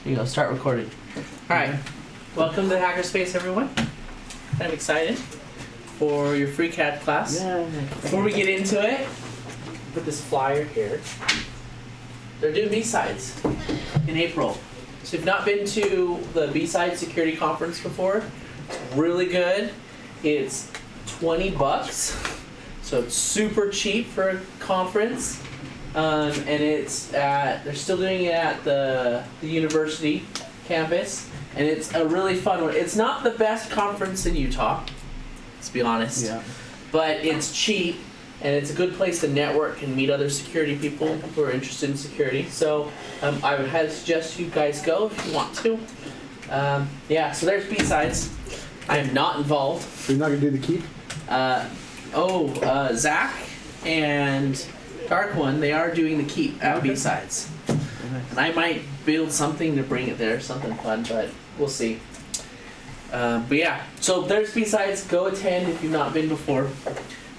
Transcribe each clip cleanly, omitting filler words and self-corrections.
There you go. Start recording. All right. Welcome to Hackerspace, everyone. I'm excited for your FreeCAD class. Yeah. Before we get into it, put this flyer here. They're doing B-Sides in April. So if you've not been to the B-Side Security Conference before, it's really good. It's $20, so it's super cheap for a conference. And it's they're still doing it at the university campus, and it's a really fun one. It's not the best conference in Utah, let's be honest. Yeah. But it's cheap, and it's a good place to network and meet other security people who are interested in security. So I would highly suggest you guys go if you want to. Yeah, so there's B-Sides. I am not involved. So you're not going to do the keep? Zach and Dark One, they are doing the keep at B-Sides. And I might build something to bring it there, something fun, but we'll see. But yeah, so there's B-Sides. Go attend if you've not been before.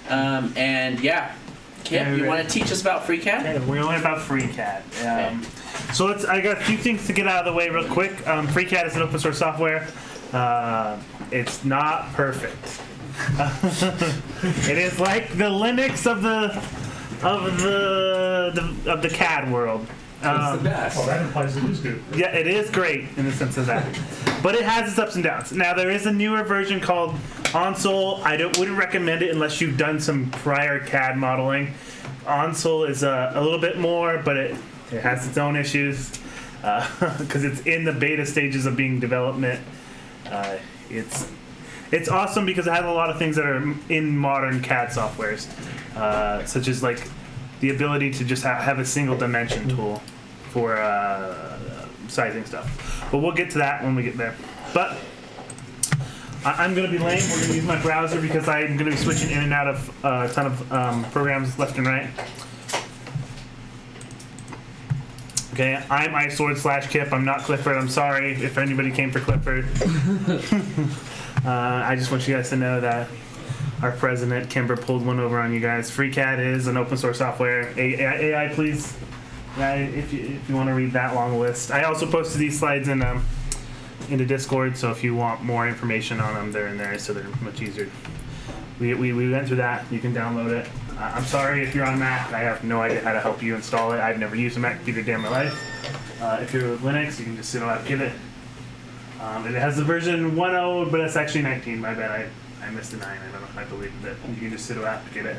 And yeah, Kip, you want to teach us about FreeCAD? Yeah, we're going about FreeCAD. So I got a few things to get out of the way real quick. FreeCAD is an open source software. It's not perfect. It is like the Linux of the CAD world. It's the best. Well, that implies it is good. Yeah, it is great in the sense of that. But it has its ups and downs. Now, there is a newer version called Onsol. wouldn't recommend it unless you've done some prior CAD modeling. Onsol is a little bit more, but it has its own issues because it's in the beta stages of being development. It's awesome because it has a lot of things that are in modern CAD softwares, such as like the ability to just have a single dimension tool for sizing stuff. But we'll get to that when we get there. But I'm going to be lame. We're going to use my browser because I'm going to be switching in and out of a ton of programs left and right. Okay, I'm iSword/Kip. I'm not Clifford. I'm sorry if anybody came for Clifford. I just want you guys to know that our president, Kimber, pulled one over on you guys. FreeCAD is an open source software. AI, please. If you want to read that long list. I also posted these slides into Discord, so if you want more information on them, they're in there, so they're much easier. We went through that. You can download it. I'm sorry if you're on Mac. I have no idea how to help you install it. I've never used a Mac computer a day in my life. If you're with Linux, you can just get it. And it has the version 1.0, but it's actually 19. My bad. I missed a 9. I don't know if I believe that. You can just sudo apt get it.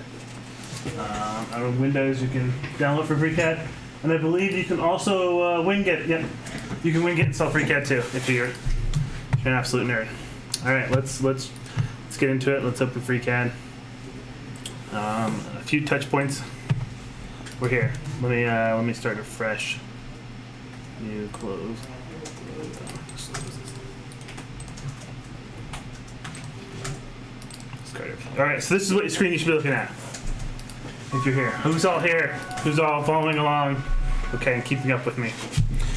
On Windows, you can download for FreeCAD, and I believe you can also Winget. Yep, you can Winget install FreeCAD too if you're an absolute nerd. All right, let's get into it. Let's open FreeCAD. A few touch points. We're here. Let me start afresh. New close. All right, so this is what your screen you should be looking at. If you're here, who's all here? Who's all following along? Okay, and keeping up with me.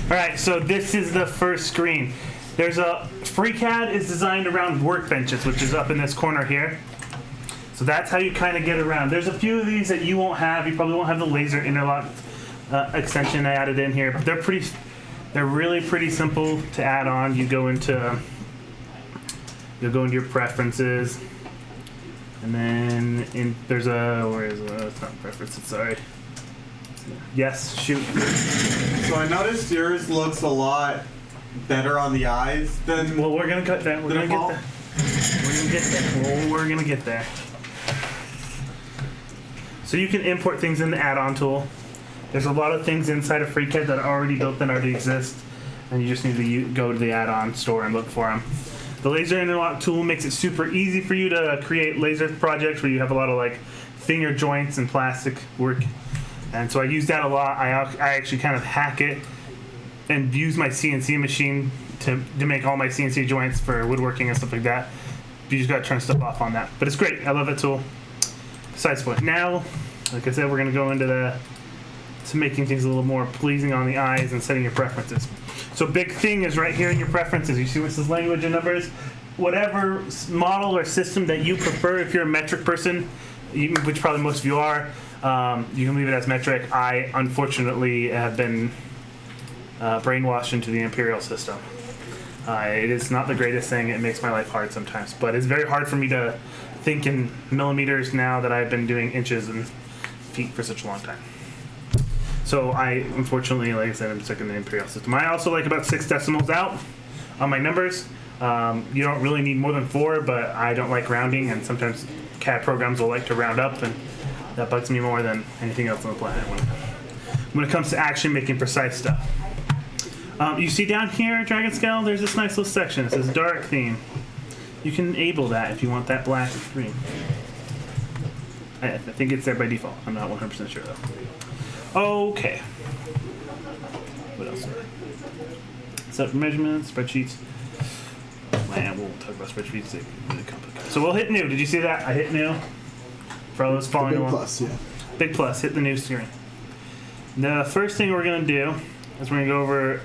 All right, so this is the first screen. FreeCAD is designed around workbenches, which is up in this corner here. So that's how you kind of get around. There's a few of these that you won't have. You probably won't have the laser interlock extension I added in here. But they're really pretty simple to add on. You'll go into your preferences. And then it's not preferences, sorry. Yes, shoot. So I noticed yours looks a lot better on the eyes than. Well, we're gonna cut that. We're gonna get there. We're gonna get there. So you can import things in the add-on tool. There's a lot of things inside of FreeCAD that are already built and already exist, and you just need to go to the add-on store and look for them. The laser interlock tool makes it super easy for you to create laser projects where you have a lot of like finger joints and plastic work. And so I use that a lot. I actually kind of hack it and use my CNC machine to make all my CNC joints for woodworking and stuff like that. You just gotta turn stuff off on that. But it's great. I love that tool. Besides point. Now, like I said, we're gonna go into making things a little more pleasing on the eyes and setting your preferences. So big thing is right here in your preferences. You see what says language and numbers? Whatever model or system that you prefer, if you're a metric person, which probably most of you are, you can leave it as metric. I unfortunately have been brainwashed into the imperial system. It is not the greatest thing. It makes my life hard sometimes, but it's very hard for me to think in millimeters now that I've been doing inches and feet for such a long time. So I, unfortunately, like I said, I'm stuck in the imperial system. I also like about 6 decimals out on my numbers. You don't really need more than 4, but I don't like rounding, and sometimes CAD programs will like to round up, and that bugs me more than anything else on the planet when it comes to actually making precise stuff. You see down here, Dragon Scale, there's this nice little section. It says dark theme. You can enable that if you want that black screen. I think it's there by default. I'm not 100% sure though. Okay. What else? Set up measurements, spreadsheets. Man, we'll talk about spreadsheets. They're really complicated. So we'll hit new. Did you see that? I hit new. For all those following along. Big plus, yeah. Big plus. Hit the new screen. The first thing we're gonna do is we're gonna go over.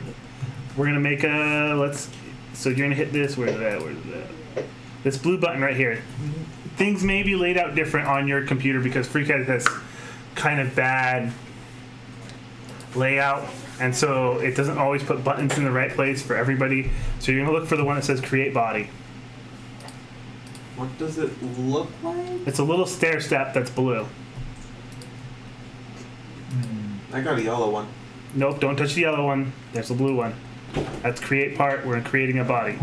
We're gonna make a So you're gonna hit this. Where's that? This blue button right here. Things may be laid out different on your computer because FreeCAD has kind of bad layout, and so it doesn't always put buttons in the right place for everybody. So you're gonna look for the one that says Create Body. What does it look like? It's a little stair step that's blue. I got a yellow one. Nope, don't touch the yellow one. There's a blue one. That's Create Part. We're creating a body.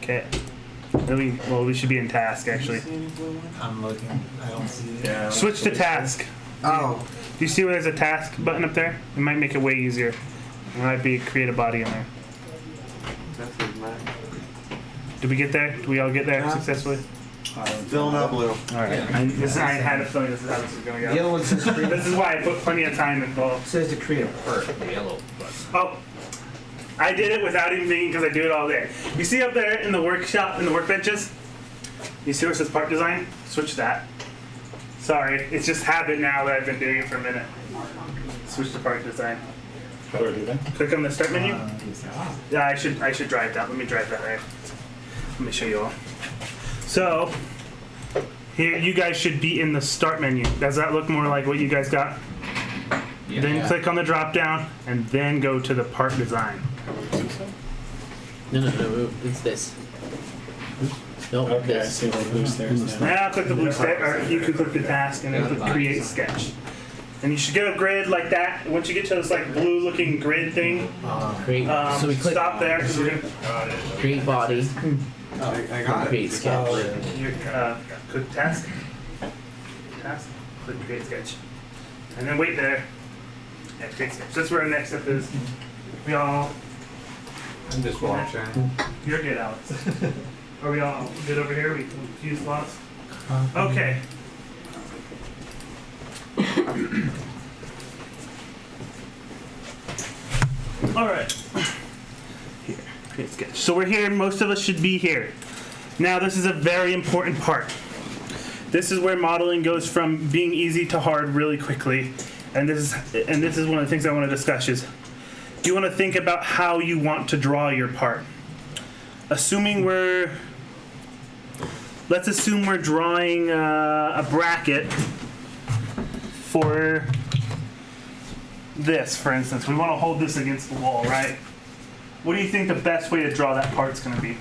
Okay. We should be in task actually. I'm looking. I don't see it. Yeah. Switch to task. Oh. Do you see where there's a task button up there? It might make it way easier. There might be create a body in there. Did we get there? Did we all get there successfully? Still not blue. All right. I had a feeling this is how this is going to go. The yellow one says create. This is why I put plenty of time involved. Says to create a part. The yellow button. Oh, I did it without even thinking because I do it all day. You see up there in the workshop, in the workbenches? You see where it says part design? Switch that. Sorry, it's just habit now that I've been doing it for a minute. Switch to part design. Click on the start menu. Yeah, I should drive that. Let me drive that right. Let me show you all. So here you guys should be in the start menu. Does that look more like what you guys got? Yeah. Then click on the drop down and then go to the part design. No, it's this. No, Okay, I this. see where blue stairs now. Now click the blue stick, or you can click the task and then click create sketch. And you should get a grid like that. Once you get to this like blue looking grid thing, Create. So we click stop there because we're gonna create body. I got it. Create sketch. click task, click create sketch, and then wait there. Yeah, create sketch. That's where our next step is. We all. I'm just watching. You're good, Alex. Are we all good over here? We confused lots. Okay. All right. Here, create sketch. So we're here. Most of us should be here. Now this is a very important part. This is where modeling goes from being easy to hard really quickly, and this is one of the things I want to discuss is you want to think about how you want to draw your part. Let's assume we're drawing a bracket for this, for instance. We want to hold this against the wall, right? What do you think the best way to draw that part's going to be?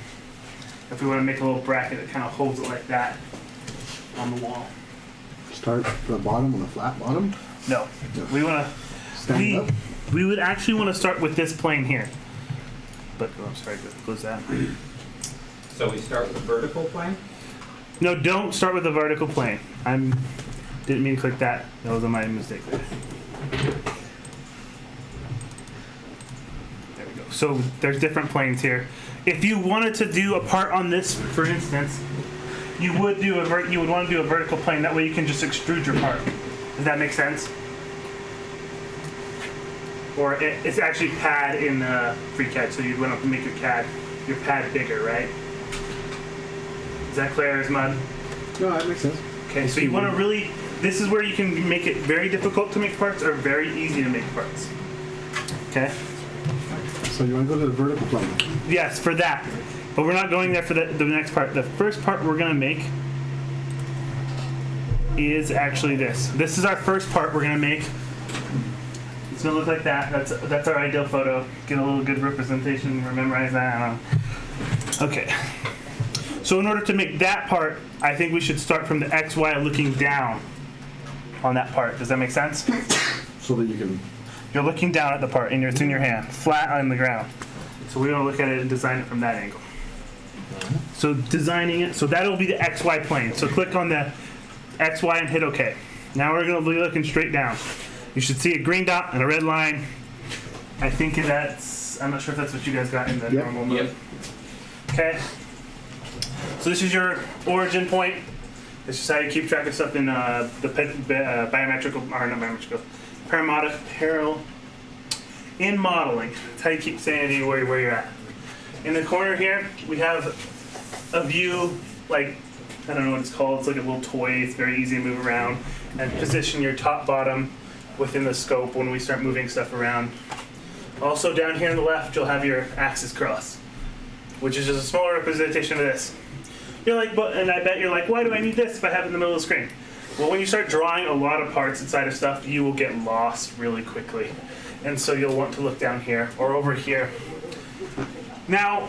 If we want to make a little bracket that kind of holds it like that on the wall. Start from the bottom on a flat bottom. No, we want to. Stand up. We would actually want to start with this plane here. But I'm sorry, close that. So we start with the vertical plane? No, don't start with the vertical plane. Didn't mean to click that. That was my mistake there. There we go. So there's different planes here. If you wanted to do a part on this, for instance, you would want to do a vertical plane. That way you can just extrude your part. Does that make sense? Or it's actually pad in FreeCAD, so you'd want to make your pad bigger, right? Is that clear as mud? No, that makes sense. Okay, so you want to really, this is where you can make it very difficult to make parts or very easy to make parts. Okay? So you want to go to the vertical plane. Yes, for that. But we're not going there for the next part. The first part we're going to make is actually this. This is our first part we're going to make. It's gonna look like that. That's our ideal photo. Get a little good representation. Memorize that. I don't know. Okay. So in order to make that part, I think we should start from the XY looking down on that part. Does that make sense? So that you can. You're looking down at the part, and it's in your hand, flat on the ground. So we're gonna look at it and design it from that angle. So designing it, so that'll be the XY plane. So click on the XY and hit OK. Now we're gonna be looking straight down. You should see a green dot and a red line. I think that's, I'm not sure if that's what you guys got in the Yep. normal mode. Yep. Okay. So this is your origin point. This is how you keep track of stuff in in modeling. That's how you keep saying where you're at. In the corner here, we have a view, like, I don't know what it's called. It's like a little toy. It's very easy to move around. And position your top, bottom within the scope when we start moving stuff around. Also down here on the left, you'll have your axis cross, which is just a smaller representation of this. You're like, but, and I bet you're like, why do I need this if I have it in the middle of the screen? Well, when you start drawing a lot of parts inside of stuff, you will get lost really quickly. And so you'll want to look down here or over here. Now,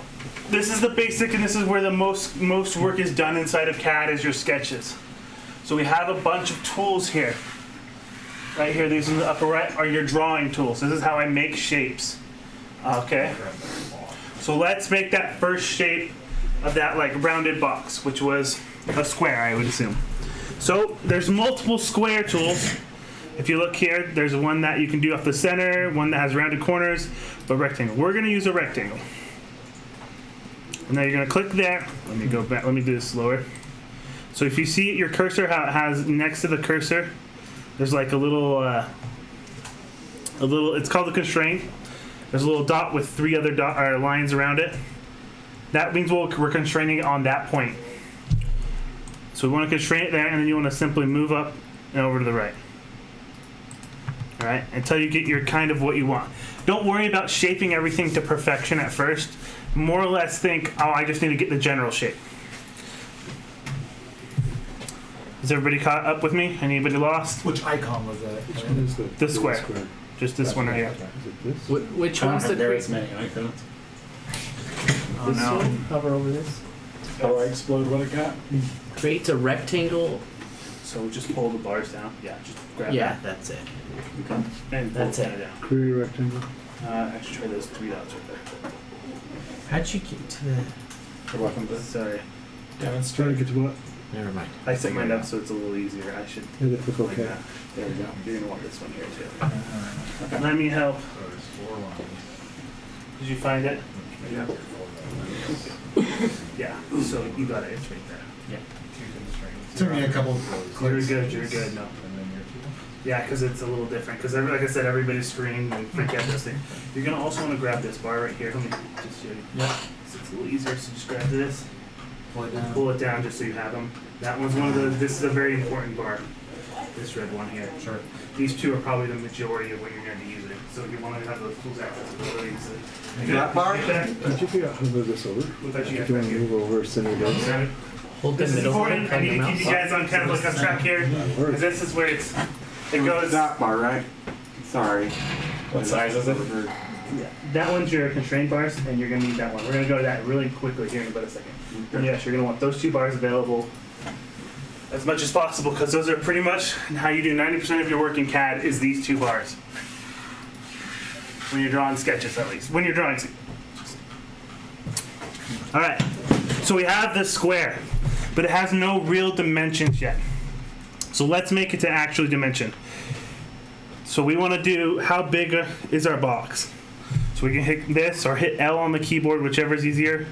this is the basic, and this is where the most work is done inside of CAD is your sketches. So we have a bunch of tools here. Right here, these in the upper right are your drawing tools. This is how I make shapes. Okay? So let's make that first shape of that like rounded box, which was a square, I would assume. So there's multiple square tools. If you look here, there's one that you can do off the center, one that has rounded corners, but rectangle. We're gonna use a rectangle. And now you're gonna click there. Let me go back, let me do this slower. So if you see your cursor, how it has next to the cursor, there's like a little, it's called the constraint. There's a little dot with 3 other lines around it. That means we're constraining it on that point. So we want to constrain it there, and then you want to simply move up and over to the right. All right, until you get your kind of what you want. Don't worry about shaping everything to perfection at first. More or less think, oh, I just need to get the general shape. Is everybody caught up with me? Anybody lost? Which icon was that? Which one is the This square. Just this one right here. Is it this? Which one's the There is create? many icons. Oh This no. one? Hover over this. How do I explode what it got? Creates a rectangle. So just pull the bars down. Yeah, just grab Yeah, that. that's it. And That's pull it. down. Create a rectangle. Actually, try those 3 dots right there. How'd you get to the? You're welcome to Sorry. Trying demonstrate. to get to what? Never mind. I set mine up so it's a little easier. I should. Hit it, click like OK. that. There we go. You're gonna want this one here too. Let me help. Did you find it? Yeah. Yeah. So you got it. It's right there. Took me a couple You're clicks. good. You're good. No. Yeah, because it's a little different. Because like I said, everybody's screen and forget this thing. You're gonna also want to grab this bar right here. Let me just show you. Yeah. So it's a little easier. So just grab this. Pull it down. Pull it down just so you have them. That one's one of the. This is a very important bar. This red one here. Sure. These two are probably the majority of what you're going to be using. So you want to have those tools accessibility. So That bar? Did you figure out how to move this over? Without you If you want guys to back move over, send it here. down. Hold the This is middle important. button I need on to the keep you mouse. guys on kind of like on track here. Because this is where it goes. That bar, right? Sorry. What size is it? Yeah. That one's your constraint bars, and you're going to need that one. We're going to go to that really quickly here in about a second. And yes, you're going to want those 2 bars available as much as possible, because those are pretty much how you do 90% of your work in CAD is these 2 bars. When you're drawing sketches, at least. When you're drawing. All right. So we have this square, but it has no real dimensions yet. So let's make it to actually dimension. So we want to do how big is our box. So we can hit this or hit L on the keyboard, whichever is easier.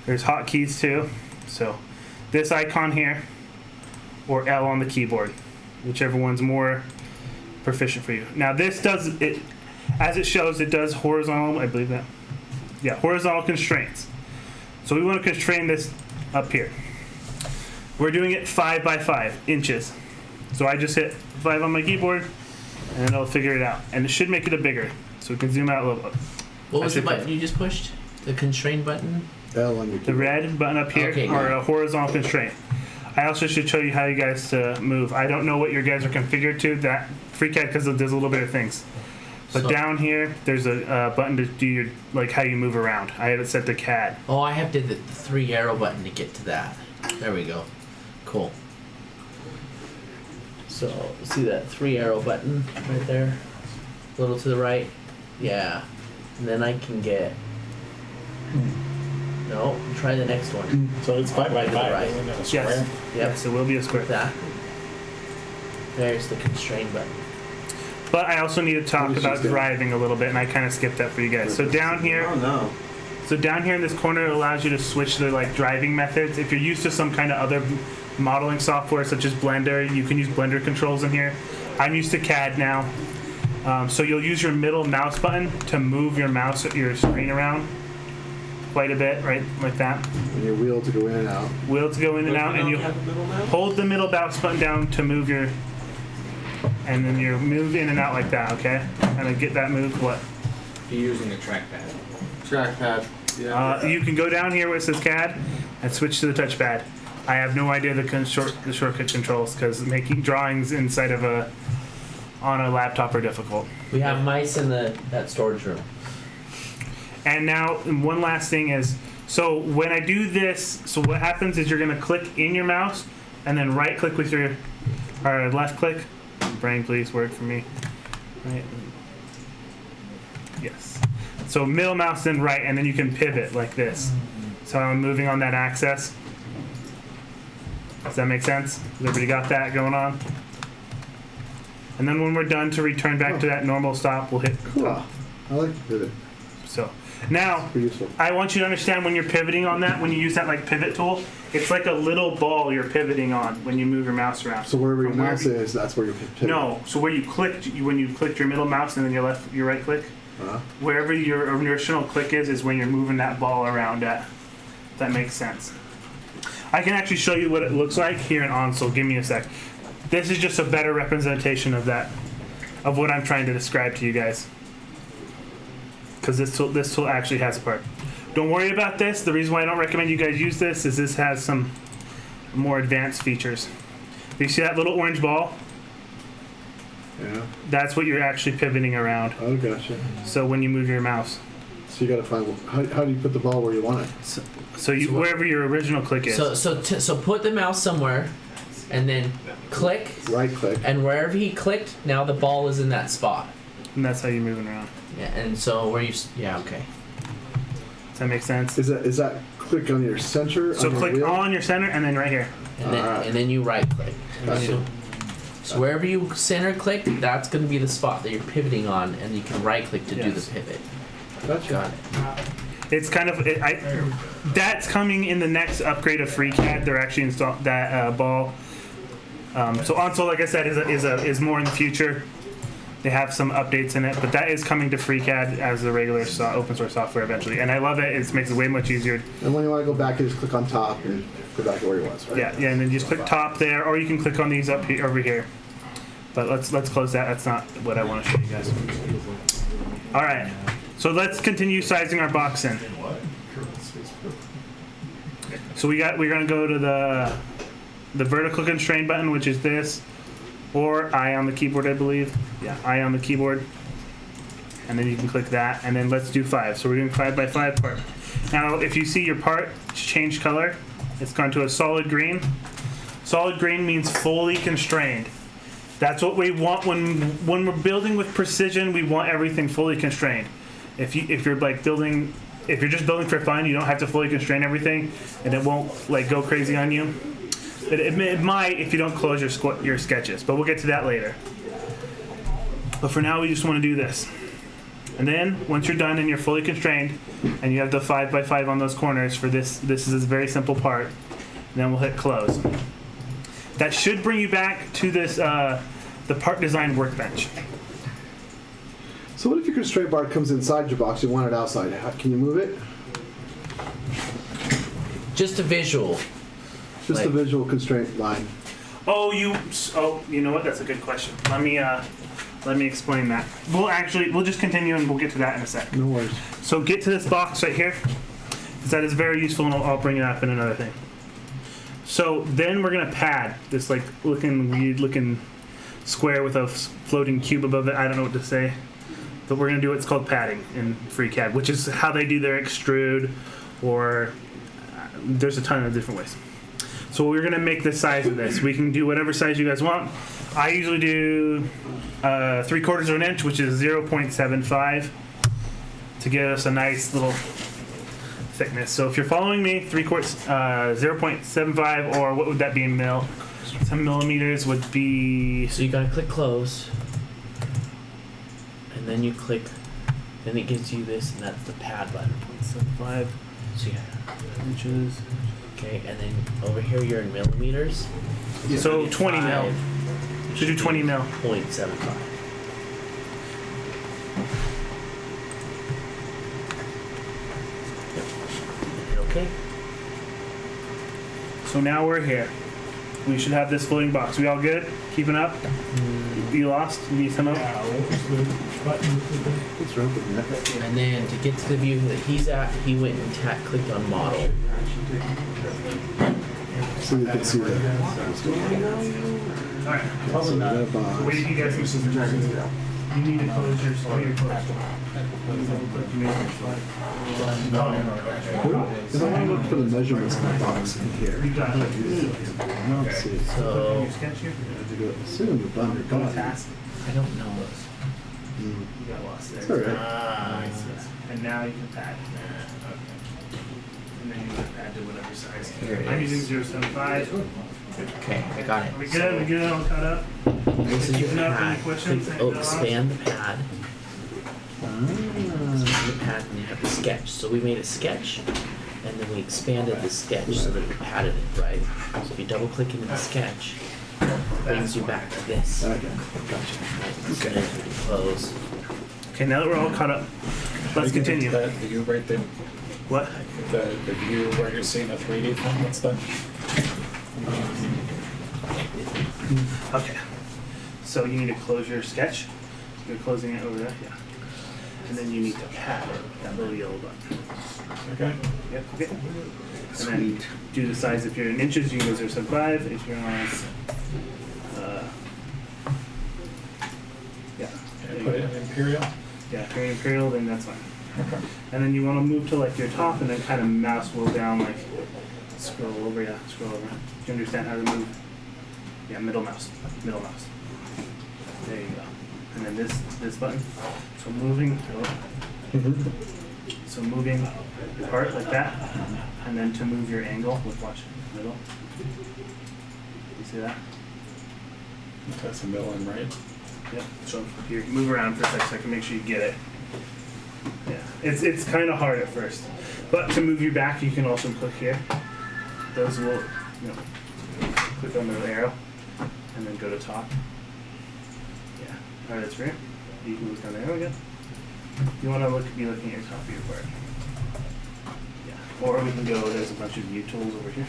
There's hotkeys too. So this icon here or L on the keyboard, whichever one's more proficient for you. Now this does it, as it shows, it does horizontal, I believe that. Yeah, horizontal constraints. So we want to constrain this up here. We're doing it 5 by 5 inches. So I just hit 5 on my keyboard and it'll figure it out. And it should make it a bigger. So we can zoom out a little bit. What was the should button you just pushed? The constrain button? L on your The keyboard. red button up here Okay, are good. a horizontal constraint. I also should show you how you guys to move. I don't know what your guys are configured to. That FreeCAD because it does a little bit of things. But So- down here, there's a button to do your like how you move around. I have it set to CAD. Oh, I have did the 3 arrow button to get to that. There we go. Cool. So see that 3 arrow button right there, a little to the right. Yeah, and then I can get. No, try the next one. So it's 5 by 5, Right. isn't it? A square? Yes. Yep. Yes, it will be a square. That. There's the constrain button. But I also need to talk What is about this doing? driving a little bit, and I kind of skipped that for you guys. So down here, Oh no. so down here in this corner, it allows you to switch the like driving methods. If you're used to some kind of other modeling software such as Blender, you can use Blender controls in here. I'm used to CAD now. So you'll use your middle mouse button to move your screen around quite a bit, right, like that. And your wheel to go in and out. Wheel to go in and out, and you hold the middle mouse button down to move your, and then you move in and out like that, okay? And then get that moved. What? You're using a trackpad. Trackpad. Yeah. You can go down here where it says CAD and switch to the touchpad. I have no idea the shortcut controls because making drawings inside of on a laptop are difficult. We have mice in that storage room. And now one last thing is, so when I do this, so what happens is you're gonna click in your mouse and then right click with your, or left click. Brain, please work for me. Right. Yes. So middle mouse then right, and then you can pivot like this. So I'm moving on that axis. Does that make sense? Has everybody got that going on? And then when we're done to return back to that normal stop, we'll hit Cool. I like to pivot. so. Now, Pretty useful. I want you to understand when you're pivoting on that, when you use that like pivot tool, it's like a little ball you're pivoting on when you move your mouse around. So wherever your From mouse wherever is, that's where you're pivoting. No, so where you clicked, when you clicked your middle mouse and then your right click, Uh-huh. wherever your original click is when you're moving that ball around at. If that makes sense. I can actually show you what it looks like here in OnSol. Give me a sec. This is just a better representation of that, of what I'm trying to describe to you guys. Because this tool actually has a part. Don't worry about this. The reason why I don't recommend you guys use this is this has some more advanced features. Do you see that little orange ball? Yeah. That's what you're actually pivoting around. Oh, gotcha. So when you move your mouse. So you gotta find, how do you put the ball where you want it? So you wherever your original click is. So put the mouse somewhere, and then click, Right click. and wherever he clicked, now the ball is in that spot. And that's how you're moving around. Yeah, and so where yeah, okay. Does that make sense? Is that click on your center? So on your click wheel? on your center and then right here. Alright. And then you right click. Gotcha. So wherever you center click, that's going to be the spot that you're pivoting on, and you can right click to do Yes. the pivot. Gotcha. Got it. It's kind of that's coming in the next upgrade of FreeCAD. They're actually installed that ball. So OnSol, like I said, is more in the future. They have some updates in it, but that is coming to FreeCAD as the regular open source software eventually. And I love it. It makes it way much easier. And when you want to go back, you just click on top and go back to where you was, right? Yeah, and then you just click top there, or you can click on these up here, over here. But let's close that. That's not what I want to show you guys. All right, so let's continue sizing our box in. So we're gonna go to the vertical constraint button, which is this, or I on the keyboard, I believe. Yeah, I on the keyboard. And then you can click that, and then let's do 5. So we're doing 5 by 5 part. Now, if you see your part change color, it's gone to a solid green. Solid green means fully constrained. That's what we want when we're building with precision. We want everything fully constrained. If you're just building for fun, you don't have to fully constrain everything, and it won't like go crazy on you. It might if you don't close your sketches, but we'll get to that later. But for now, we just want to do this. And then once you're done and you're fully constrained, and you have the 5 by 5 on those corners for this is a very simple part. And then we'll hit close. That should bring you back to this the part design workbench. So what if your constraint bar comes inside your box, you want it outside? Can you move it? Just a visual. Just a Like- visual constraint line. Oh, you know what? That's a good question. Let me explain that. We'll just continue and we'll get to that in a sec. No worries. So get to this box right here, because that is very useful, and I'll bring it up in another thing. So then we're gonna pad this like weird looking square with a floating cube above it. I don't know what to say. but we're going to do what's called padding in FreeCAD, which is how they do their extrude, or there's a ton of different ways. So we're going to make the size of this. We can do whatever size you guys want. I usually do 3/4 of an inch, which is 0.75, to give us a nice little thickness. So if you're following me, 0.75, or what would that be in mil? 10 millimeters would be. So you gotta click close, and then you click, then it gives you this, and that's the pad button. 0.75 So yeah, inches. okay, and then over here you're in millimeters. So 20 mil. Should do 20 mil. 0.75. Yep. Hit okay. So now we're here. We should have this floating box. We all good? Keeping up? You lost? You need some help? What's wrong with that? And then to get to the view that he's at, he went and clicked on model. So you can see that. Alright. So that box. Wait, you guys can You need to close your slide. Because I want to look for the measurements in the box in here. You got it. Let's see. So Can you sketch here? Soon we're done. Go to task. I don't know. Mm. You got lost there. It's all right. Nice. And now you can pad. And then you can pad to whatever size. Here it I'm is. using 0.75. Okay, I got it. Are we good? We good? All caught up? This is your Keeping up? Any pad. questions? Click, expand the pad. Expand the pad, and you have the sketch. So we made a sketch, and then we expanded the sketch so that we padded it, right? So if you double click into the sketch, it brings you back to this. Okay, gotcha. So then you can close. Okay, now that we're all caught up, let's continue. That view right there, What? the view where you're seeing a 3D thing, what's that? Okay. So you need to close your sketch. You're closing it over there, yeah. And then you need to pad it, that little yellow button. Okay. Yep, okay. And then do the size. If you're in inches, you can go 0.75. If you're on, yeah. There you Put go. it in Imperial. Yeah, if you're in Imperial, then that's fine. Okay. And then you want to move to like your top and then kind of mouse wheel down, like scroll over, yeah, scroll over. Do you understand how to move? Yeah, middle mouse. There you go. And then this button. So moving, so moving your part like that, and then to move your angle, watch middle. You see that? That's a middle and right. Yep. So here, move around for a second so I can make sure you get it. Yeah, it's kind of hard at first, but to move you back, you can also click here. Those will, click on the arrow, and then go to top. Yeah. All right, that's for you. You can look on the arrow again. You want to be looking at your top of your part. Yeah. Or we can go. There's a bunch of view tools over here.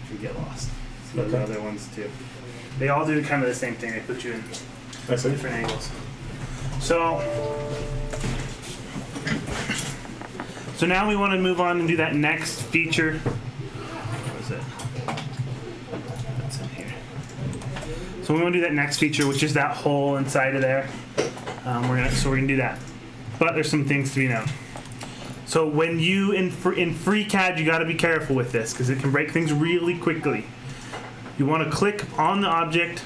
If you get lost. So there's other ones too. They all do kind of the same thing. They put you in That's it. different angles. So now we want to move on and do that next feature. What is it? That's in here. So we want to do that next feature, which is that hole inside of there. We're gonna do that. But there's some things to be known. So when you in FreeCAD, you got to be careful with this because it can break things really quickly. You want to click on the object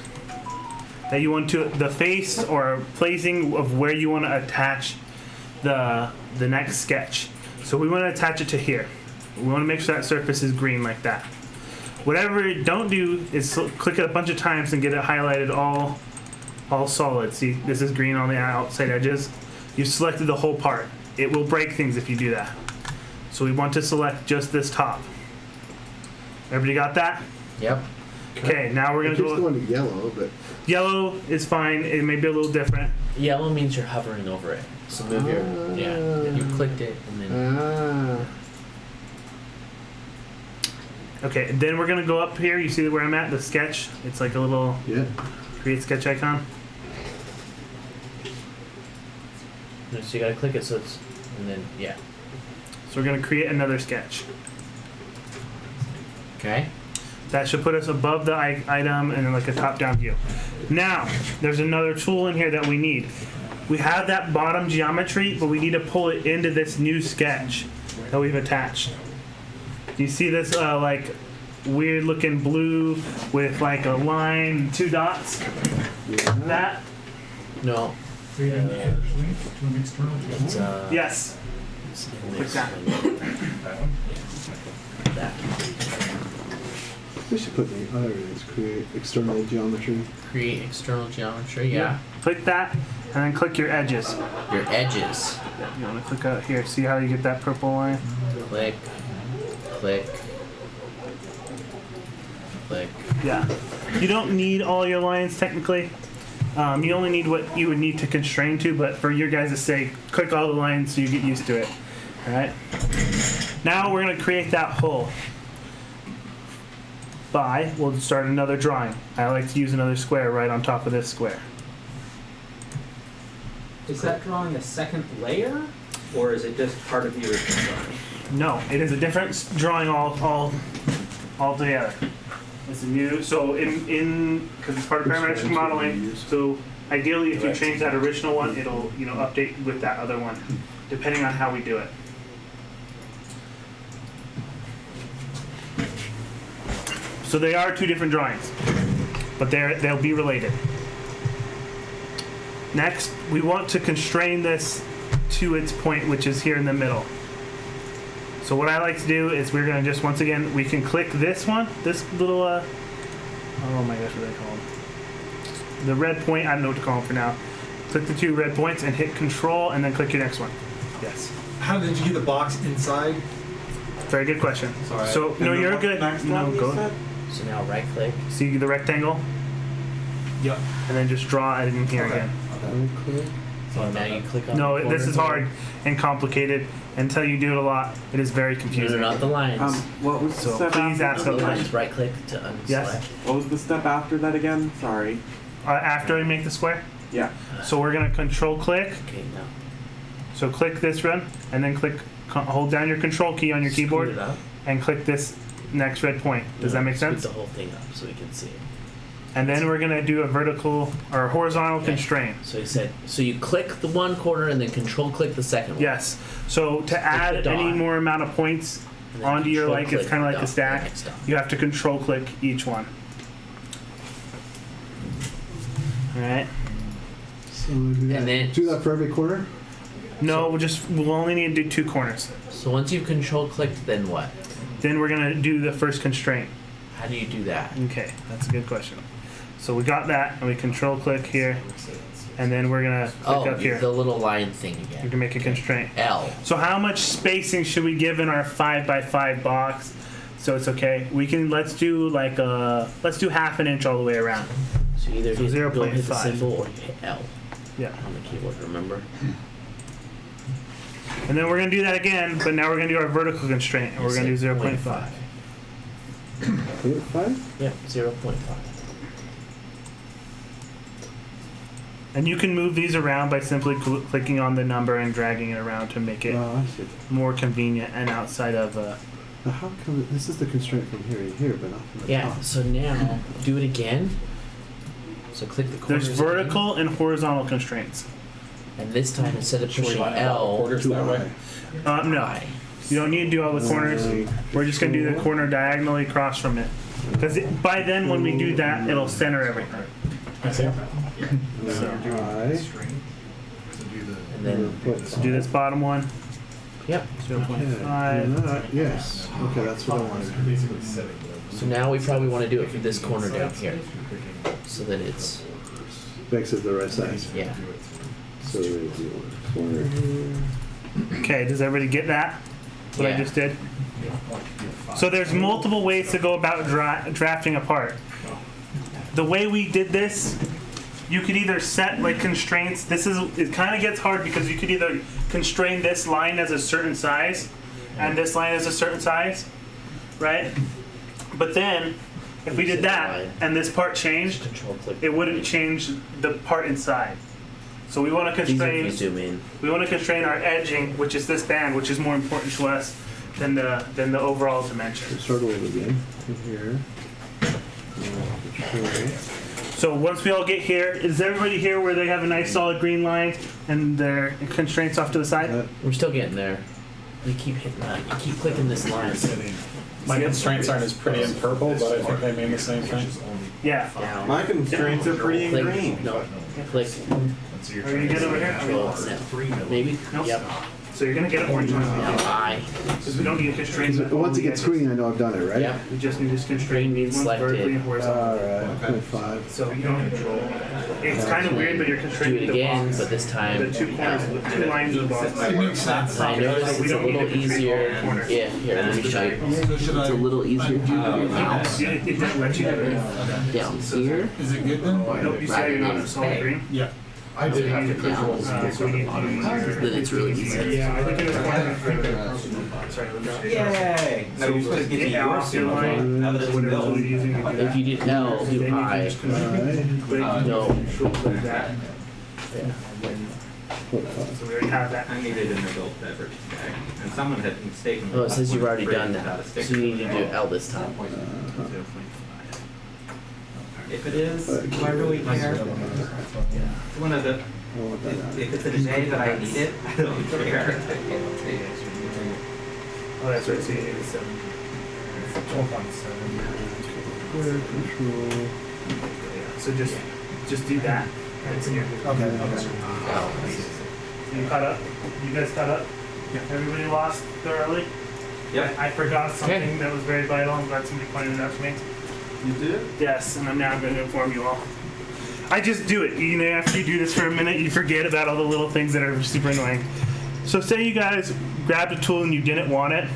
that you want to, the face or placing of where you want to attach the next sketch. So we want to attach it to here. We want to make sure that surface is green like that. Whatever you don't do is click it a bunch of times and get it highlighted all solid. See, this is green on the outside edges. You've selected the whole part. It will break things if you do that. So we want to select just this top. Everybody got that? Yep. Okay, now we're It gonna keeps go. going to yellow, but Yellow is fine. It may be a little different. Yellow means you're hovering over it. So move your you clicked it and then Okay, then we're gonna go up here. You see where I'm at? The sketch. It's like a little yeah. create sketch icon. so you gotta click it so it's and then yeah. So we're gonna create another sketch. Okay. That should put us above the item and then like a top-down view. Now, there's another tool in here that we need. we have that bottom geometry, but we need to pull it into this new sketch that we've attached. Do you see this like weird looking blue with like a line, 2 dots? That? No. It's, Yes. Click that. that. We should put the other is create external geometry. Create external geometry. Yeah. Click that, and then click your edges. Your edges. You want to click out here. See how you get that purple line? Click. Click. Click. Yeah. You don't need all your lines technically. You only need what you would need to constrain to, but for your guys' sake, click all the lines so you get used to it. Alright? Now we're going to create that hole. We'll start another drawing. I like to use another square right on top of this square. Is that drawing a second layer, or is it just part of the original drawing? No, it is a different drawing all together. It's a new, so because it's part of parametric modeling, so ideally if you change that original one, it'll, update with that other one, depending on how we do it. So they are 2 different drawings, but they'll be related. Next, we want to constrain this to its point, which is here in the middle. So what I like to do is we're going to just, once again, we can click this one, this little, oh my gosh, what are they called? The red point, I don't know what to call them for now. Click the 2 red points and hit Control, and then click your next one. Yes. How did you get the box inside? Very good question. Sorry. So, no, And then you're what's good. the next No, one you go. said? So now right click. See the rectangle? Yep. And then just draw it in here Okay. again. Okay. So now you click on No, the this is corner. hard and complicated. Until you do it a lot, it is very No, confusing. not the lines. What was the So step please after? ask Not a the lines. question. Right click to unselect. Yes. What was the step after that again? Sorry. After we make the square? Yeah. So we're going to Control click. Okay, now. So click this run, and then hold down your Control key on your Scoot keyboard, it up. and click this next red point. Does No, that make scoot sense? the whole thing up so we can see it. And then we're going to do a vertical or horizontal Okay. constraint. So you said, so you click the one corner and then control click the second one. Yes. So to add the any dot. more amount of points And then onto your, control like, it's click kind of the like a dot, stack, the next dot. you have to Control click each one. All right. So we'll do that. And then- do that for every corner. No, we'll only need to do 2 corners. So once you've control clicked, then what? Then we're gonna do the first constraint. How do you do that? Okay, that's a good question. So we got that, and we Control click here, and then we're gonna click up here. The little line thing You again. can make a constraint. L. So how much spacing should we give in our 5x5 box? So it's okay. Let's do half an inch all the way around. So you either So hit, 0.5. hit the symbol or you hit L Yeah. on the keyboard, remember? And then we're gonna do that again, but now we're gonna do our vertical constraint, and we're gonna do 0.5. 5? Yeah, 0.5. And you can move these around by simply clicking on the number and dragging it around to make it Oh, I see. more convenient and outside of. Now how come this is the constraint from here to here, but not from the Yeah, top? so now do it again. So click the corners. There's vertical and horizontal constraints. And this time instead of pushing line out all L, quarters Too that way. high. No, I. you don't need to do all the corners. We're just gonna do the corner diagonally across from it. Because by then, when we do that, it'll center everything. I see. High. And then, So do this bottom one. yep. 0.5. Yes. Okay, that's what I wanted. So now we probably want to do it for this corner down here. So that it's, Makes it the right size. yeah. So we do corner here. Okay, does everybody get that? What I Yeah. just did? So there's multiple ways to go about drafting a part. The way we did this, you could either set like constraints. It kind of gets hard because you could either constrain this line as a certain size and this line as a certain size, right? But then, if we did that and this part changed, Control click. it wouldn't change the part inside. So we want to These are if constrain. you zoom in. We want to constrain our edging, which is this band, which is more important to us than the overall dimension. Start over again. From here. Control. So once we all get here, is everybody here where they have a nice solid green line and their constraints off to the side? We're still getting there. You keep hitting that. You keep clicking this line. My constraints aren't as pretty in purple, but I think they mean the same thing. Yeah. Down. My constraints are pretty in Click. green. No. Click. Are you good over here? Control. No. Maybe. Nope. Yep. So you're gonna get an orange one. Now I. Because we don't need constraints. Once it gets green, I know I've done it, right? Yep. We just need this constraint Green means ones vertically selected. and horizontally. Alright, 0.5. So you don't control. It's kind of weird, but you're Do constrained it with the again, box. but this The time. 2 corners, the 2 lines of the box. It makes sense. I noticed it's a little easier. Yeah, here, let me show you. So should It's a little easier to do with your mouse. It doesn't let you do it. Down here. Is it good then? Nope, you see how you're not in solid green? Yeah. I did have to control. So we need to use Then it's really easy. Yeah, I think it was sorry, let me Yay! No, you're supposed to get to Yeah, your off your line. Now that it's Whatever built. you're using to do If that. you did L, do I. Click, No. control click that. So we already have that. I needed an adult beverage bag, and someone had mistakenly. Oh, it says you've already put done without a that. sticker. So you need to do L this time. If it is, do I really care? One of the, if it's a day that I need it, I don't care. Oh, that's right, so you need a 7. Control. So just do that. It's in your. Okay. L. So you caught up? You guys caught up? Everybody lost thoroughly? Yep. I forgot something that was very vital. I'm glad somebody pointed it out to me. You did? Yes, and I'm now going to inform you all. I just do it. You know, after you do this for a minute, you forget about all the little things that are super annoying. So say you guys grabbed a tool and you didn't want it,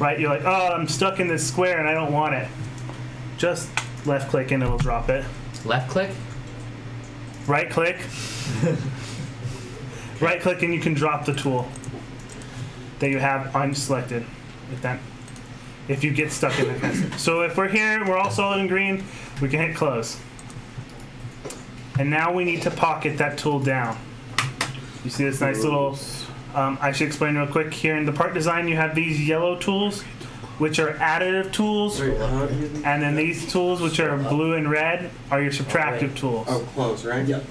right? You're like, oh, I'm stuck in this square and I don't want it. Just left click and it'll drop it. Left click? Right click. Right click and you can drop the tool that you have unselected. If you get stuck in the cursor. So if we're here, we're all solid and green, we can hit close. And now we need to pocket that tool down. You see this nice little, I should explain real quick. Here in the part design, you have these yellow tools, which are additive tools. And then these tools, which are blue and red, are your subtractive tools. Oh, close, right? Yep.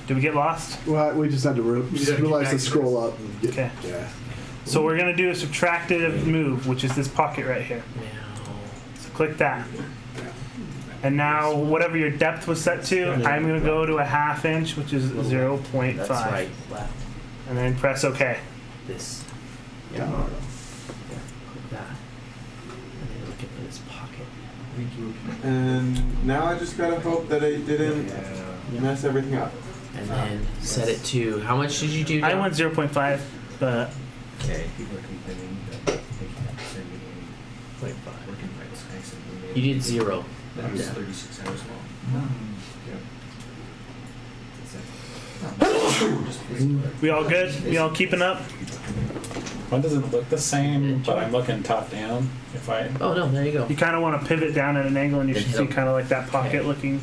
Did we get lost? Well, we just had to gotta keep realize back to to scroll up. And get, Okay. Yeah. So we're gonna do a subtractive move, which is this pocket right here. Now. So click that. And now, whatever your depth was set to, I'm going to go to a 1/2 inch, which is 0.5. That's right. Left. And then press OK. This. Yeah. Click that. And then look at this pocket. And now I just gotta hope that I didn't mess everything up. And then set it to, how much did you do? I John? went 0.5, but Okay. You did 0. That was Yeah. 36 hours long. we all good? We all keeping up? One doesn't look the same, but I'm looking top down. If I Oh no, there you go. You kind of want to pivot down at an angle, and you Then should hit see them. kind of like that pocket looking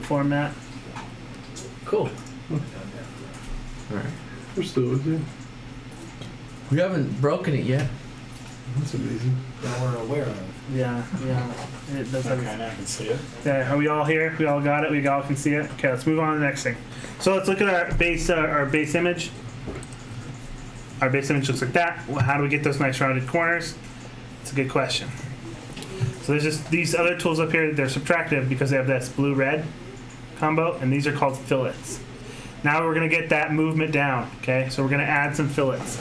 format. Cool. Alright. We're still with you. We haven't broken it yet. That's amazing. That we're aware of. Yeah, yeah. It does have kind of can see it. Yeah, are we all here? We all got it? We all can see it? Okay, let's move on to the next thing. So let's look at our base image. Our base image looks like that. Well, how do we get those nice rounded corners? It's a good question. So there's just these other tools up here. They're subtractive because they have this blue-red combo, and these are called fillets. Now we're going to get that movement down, okay? So we're going to add some fillets.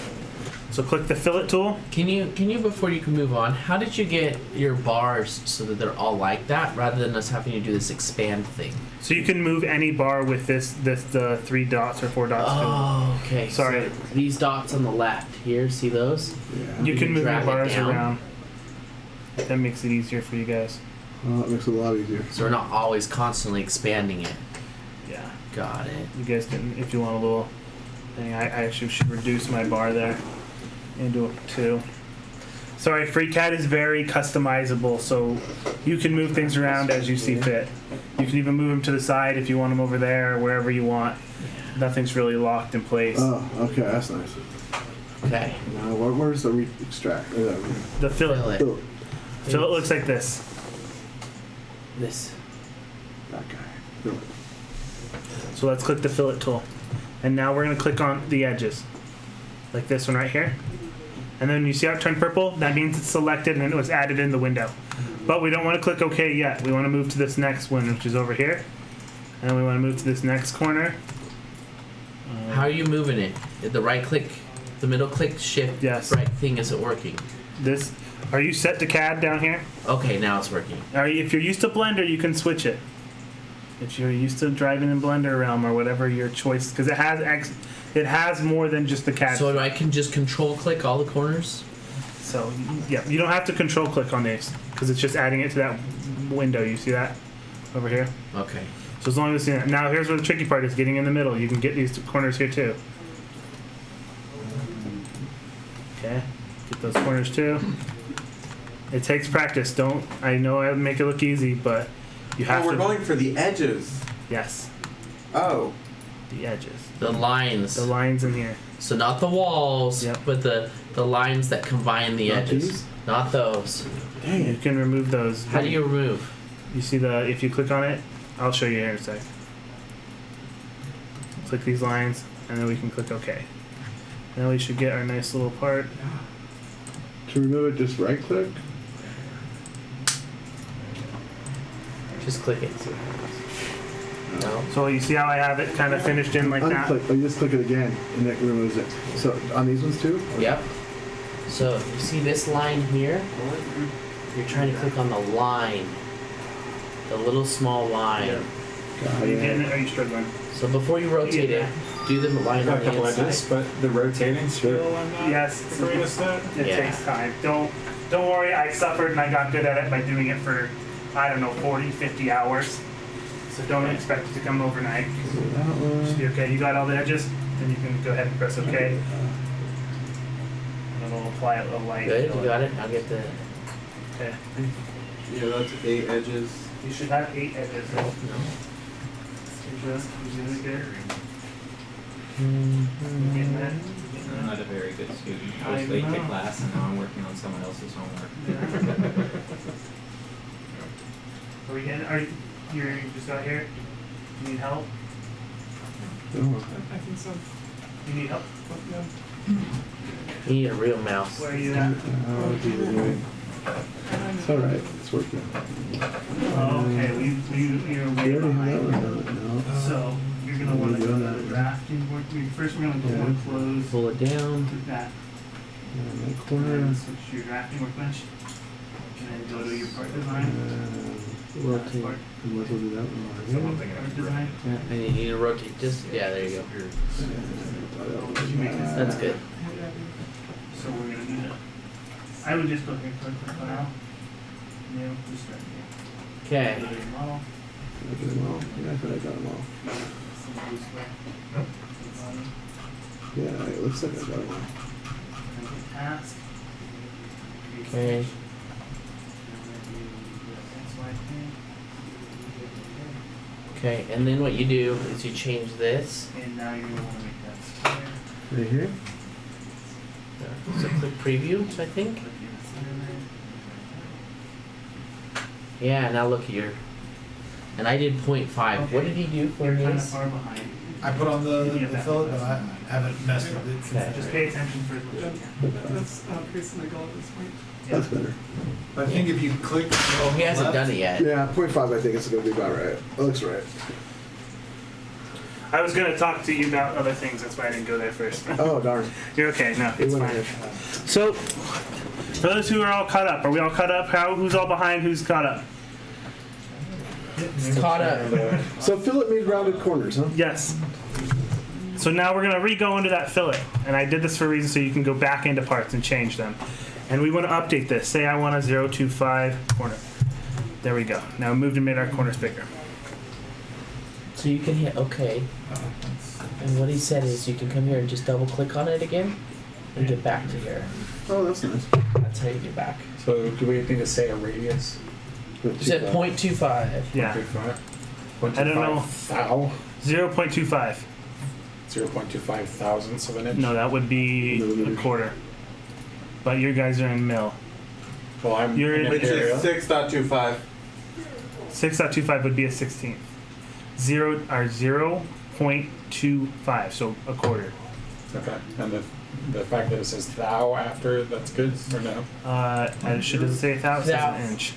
So click the fillet tool. Can you before you can move on, how did you get your bars so that they're all like that rather than us having to do this expand thing? So you can move any bar with the 3 dots or 4 dots. Oh, okay. Sorry. So these dots on the left here, see those? Yeah. You can move your drag it bars down. around. That makes it easier for you guys. Well, that makes it a lot easier. So we're not always constantly expanding it. Yeah. Got it. You guys can, if you want a little thing, I actually should reduce my bar there into 2. Sorry, FreeCAD is very customizable, so you can move things around as you see fit. You can even move them to the side if you want them over there or wherever you want. Nothing's really locked in place. Oh, okay, that's nice. Okay. Now, where's the extract? The fillet. Fillet. Oh, Fillet looks like this. This. That guy. Fillet. So let's click the fillet tool. And now we're going to click on the edges. Like this one right here. And then you see how it turned purple? That means it's selected and it was added in the window. But we don't want to click OK yet. We want to move to this next one, which is over here. And we want to move to this next corner. How are you moving it? The right click, the middle click, shift, Yes. right thing isn't working. This. Are you set to CAD down here? Okay, now it's working. If you're used to Blender, you can switch it. If you're used to driving in Blender Realm or whatever your choice, because it has more than just the CAD. So I can just control click all the corners? So yeah, you don't have to control click on these because it's just adding it to that window. You see that over here? Okay. So as long as now here's where the tricky part is: getting in the middle. You can get these corners here too. Okay, get those corners too. It takes practice. I know I make it look easy, but you have Oh, to. we're going for the edges. Yes, Oh. the edges, The lines. the lines in here. So not the walls, Yep. but the lines that combine the Not edges. these? Not those. You can remove those. How do you remove? You see if you click on it, I'll show you here in a sec. Click these lines, and then we can click OK. Now we should get our nice little part. To remove it, just right click. Just click it. See what happens. No. So you see how I have it kind of finished in like that? Unclick. Oh, you just click it again, and it removes it. So on these ones too. Yep. So you see this line here? You're trying to click on the line. The little small line. Got Are you getting it. it? Are you struggling? So before you rotate it, do the line Got on a the couple edges, inside. but the rotating skill on that. Yes. The greatest at. It Yeah. takes time. Don't worry. I suffered and I got good at it by doing it for, I don't know, 40, 50 hours. So don't expect it to come overnight. That one. Should be okay. You got all the edges? Then you can go ahead and press OK. And it'll apply a little light. Good, you got it? I'll get the... Okay. Yeah, that's 8 edges. You should have 8 edges. No. You're doing good. Mm-hmm. Getting that? I'm not a very good student. I I was late to know. class and now I'm working on someone else's homework. Are we getting? You just got here? You need help? Oh. I think so. You need help? You need a real mouse. Where are you at? Oh, what are you doing? It's all right. It's working. Oh, okay. You're way You already have that behind. one. No. So you're gonna want to go to the drafting work. First, we're gonna go one close. Pull it down. Click that. And that And corner. then switch to your drafting workbench. And then go to your part design. Rotate. Part We might as well do that one over here. part design. And you need to rotate just... Yeah, there you go. That's good. So we're gonna need it. I would just go here and click for now. New, just start here. Okay. Go to your model. Did I get them all? Yeah, I thought I got them all. Some blue square. Bottom. Yeah, it looks like I got them all. And then hit task. Okay. Okay, and then what you do is you change this. And now you're gonna wanna make that square. Right here? So click preview, I think. Click in the center Yeah, now look here. And I did 0.5. What did he do there. for You're kinda this? far behind. I put on the fillet, but I haven't messed with it. Okay. Just pay attention for the That's increasing the goal at this point. That's better. I think if you click. Oh, he hasn't done it yet. Yeah, 0.5 I think it's going to be about right. It looks right. I was gonna talk to you about other things, that's why I didn't go there first. Oh, darn. You're okay, no, It it's went fine. ahead. So, for those who are all caught up, are we all caught up? Who's all behind? Who's caught up? It's caught up. So fillet made rounded corners, huh? Yes. So now we're gonna re-go into that fillet, and I did this for a reason so you can go back into parts and change them. And we want to update this. Say I want a 025 corner. There we go. Now we moved and made our corners bigger. So you can hit OK. And what he said is you can come here and just double click on it again and get back to here. Oh, that's nice. That's how you get back. So do we need to say a radius? You said 0.25. Yeah. 0.25? I don't know. 0.25. 0.25 thousandths of an inch? No, that would be a quarter. But your guys are in mil. Well, I'm You're in in- Which area. is 6.25. 6.25 would be a 16th. 0.25, so a quarter. Okay. And the fact that it says thou after, that's good or no? And should it say 1,000? It says Thou. an inch.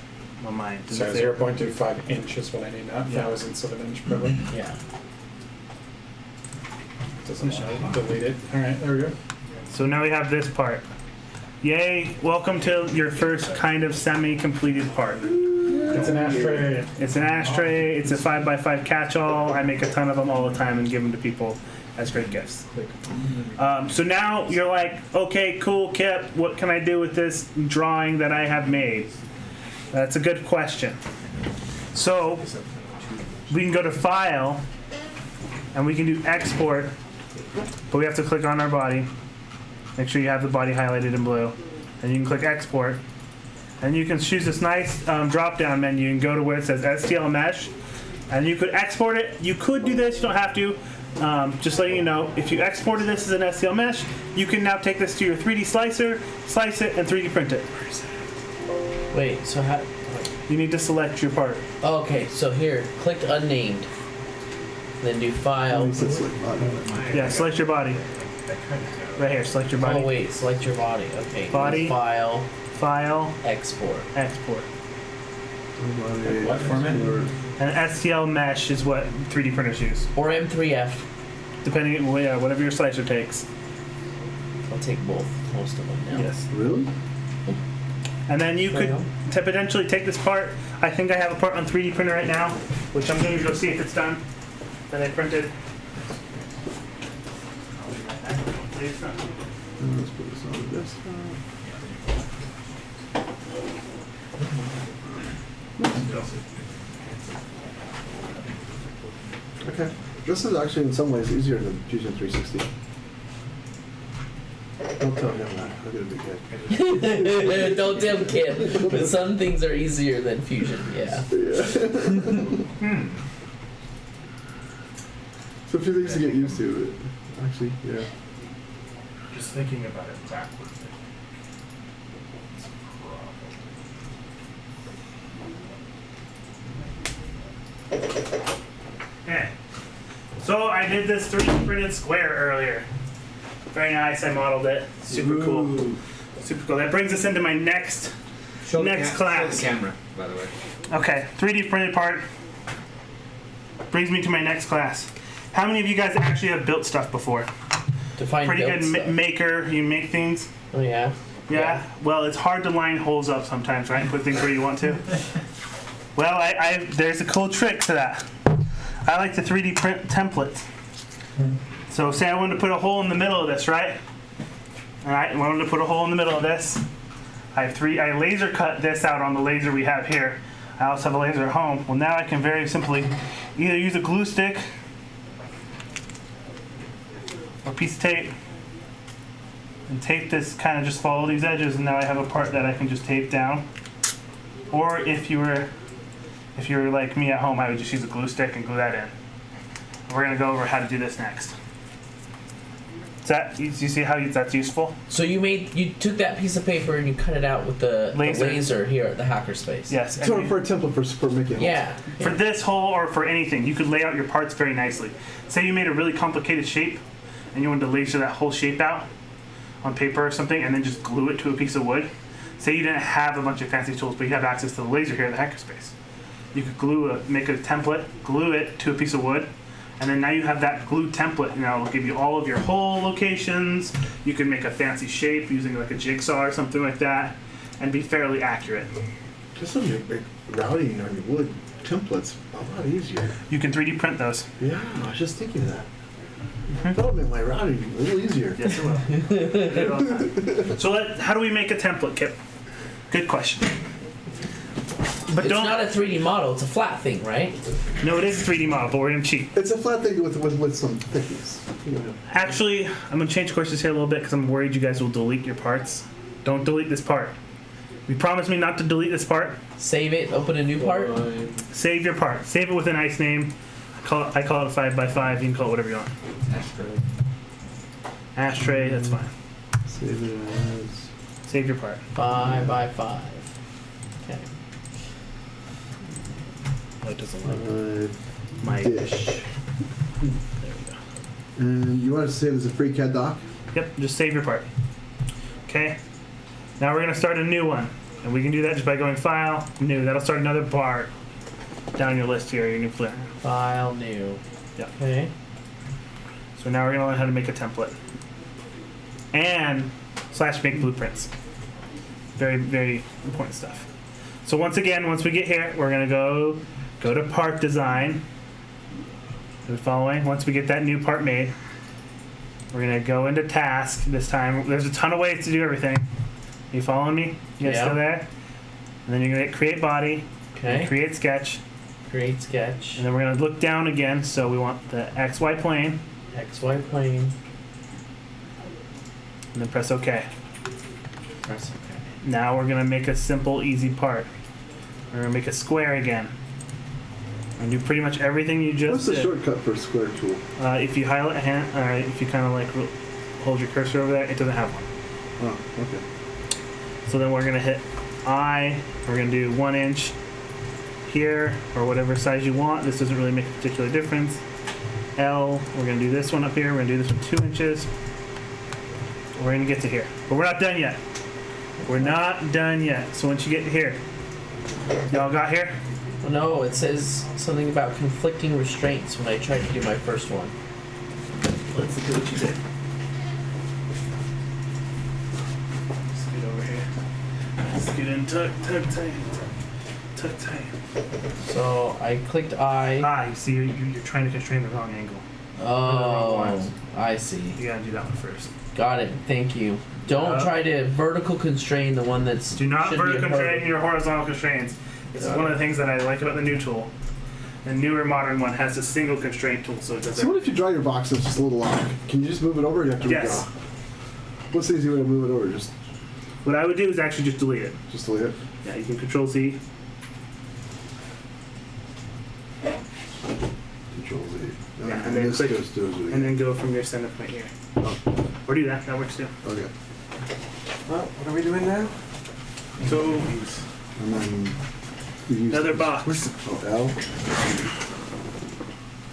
On mine. Does So it say 0.25 inch is what I need, not Yeah. thousandths of an inch probably. Yeah. Doesn't want to delete it. Alright, there we go. So now we have this part. Yay, welcome to your first kind of semi-completed part. It's an ashtray. It's an ashtray, it's a 5x5 catch-all. I make a ton of them all the time and give them to people as great gifts. So now you're like, okay, cool, Kip, what can I do with this drawing that I have made? That's a good question. So we can go to File, and we can do Export, but we have to click on our body. Make sure you have the body highlighted in blue. And you can click Export. And you can choose this nice drop-down menu and go to where it says STL Mesh. And you could export it. You could do this, you don't have to. Just letting you know, if you exported this as an STL Mesh, you can now take this to your 3D slicer, slice it, and 3D print it. Wait, so how? You need to select your part. Oh, okay, so here, click unnamed. Then do file. He said select body. Yeah, select your body. Right here, select your body. Oh wait, select your body. Okay. Body. File. File, Export. export. What format? And STL Mesh is what 3D printers use. Or M3F. Depending, well, yeah, whatever your slicer takes. I'll take both. Most of them now. Yes. Really? And then you could to potentially take this part. I think I have a part on 3D printer right now, which I'm going to go see if it's done. That I printed. Let's put this on the desktop. Okay. This is actually in some ways easier than Fusion 360. Don't tell him that. I'll get a big head. Don't tell Kip. But some things are easier than Fusion. Yeah. So a few things to get used to. Actually, yeah. Just thinking about it backwards. Okay. So I did this 3D printed square earlier. Very nice. I modeled it. Super cool. Super cool. That brings us into my next class. Show the camera, by the way. Okay, 3D printed part brings me to my next class. How many of you guys actually have built stuff before? Define Pretty build good stuff. maker. You make things. Oh yeah. Yeah. Well, it's hard to line holes up sometimes, right? Put things where you want to. Well, I there's a cool trick to that. I like to 3D print templates. So say I wanted to put a hole in the middle of this, right? All right, I wanted to put a hole in the middle of this. I laser cut this out on the laser we have here. I also have a laser at home. Well, now I can very simply either use a glue stick or a piece of tape and tape this, kind of just follow these edges, and now I have a part that I can just tape down. Or if you were like me at home, I would just use a glue stick and glue that in. We're gonna go over how to do this next. You see how that's useful? So you took that piece of paper and you cut it out with the laser here at the hackerspace. Yes. So for a template for making holes. Yeah. For this hole or for anything, you could lay out your parts very nicely. Say you made a really complicated shape and you wanted to laser that whole shape out on paper or something and then just glue it to a piece of wood. Say you didn't have a bunch of fancy tools, but you have access to the laser here at the hackerspace. You could make a template, glue it to a piece of wood, and then now you have that glued template. Now it'll give you all of your hole locations. You can make a fancy shape using like a jigsaw or something like that, and be fairly accurate. Just on your routing on your wood templates, a lot easier. You can 3D print those. Yeah, I was just thinking of that. That would make my routing a little easier. Yes, it will. So how do we make a template, Kip? Good question. But It's not a 3D model, it's a flat thing, right? No, it is a 3D model, but we're gonna cheat. It's a flat thing with some thickness. You know. Actually, I'm gonna change courses here a little bit because I'm worried you guys will delete your parts. Don't delete this part. You promise me not to delete this part? Save it, open a new part. Save your part. Save it with a nice name. I call it a 5x5. You can call it whatever you want. Ashtray, that's fine. Save it as. Save your part. 5x5. Okay. Oh, it doesn't like my Dish. There we go. And you want to save as a FreeCAD doc? Yep, just save your part. Okay. Now we're gonna start a new one, and we can do that just by going File, New. That'll start another part down your list here, your new flare. File new. Yeah. Okay. So now we're gonna learn how to make a template and / make blueprints. Very, very important stuff. So once again, once we get here, we're gonna go to part design. Are we following? Once we get that new part made, we're gonna go into task this time. There's a ton of ways to do everything. You following me? You guys Yeah. still there? And then you're gonna hit create body, Okay. create sketch, Create sketch. and then we're gonna look down again. So we want the XY plane, XY plane. and then press OK. Press OK. Now we're gonna make a simple, easy part. We're gonna make a square again. And do pretty much everything you just What's the did. shortcut for square tool? If you highlight a hand, or if you kind of like hold your cursor over there, it doesn't have one. Oh, okay. So then we're gonna hit I. We're gonna do 1 inch here, or whatever size you want. This doesn't really make a particular difference. L. We're gonna do this one up here. We're gonna do this one 2 inches. We're gonna get to here, but we're not done yet. We're not done yet. So once you get here, y'all got here? Well, no, it says something about conflicting restraints when I tried to do my first one. Let's look at what you did. Scoot over here. Scoot in, tuck tight. Tuck tight. So I clicked I. Ah, you see, you're trying to constrain the wrong angle. Oh, I see. You gotta do that one first. Got it. Thank you. Don't try to vertical constrain the one that's. Do not should be a vertical constrain vertical. your horizontal constraints. This is one of the things that I like about the new tool. The newer modern one has a single constraint tool, so it So doesn't. what if you draw your box that's just a little off? Can you just move it over or do you have to Yes. redraw? What's the easy way to move it over? Just What I would do is actually just delete it. delete it? Yeah, you can Control Z. Control Z. Yeah, and and then this click- goes to And then go from your center point here. Oh, Or do that. That works too. okay. Well, what are we doing now? So And then we use another box. Oh, L.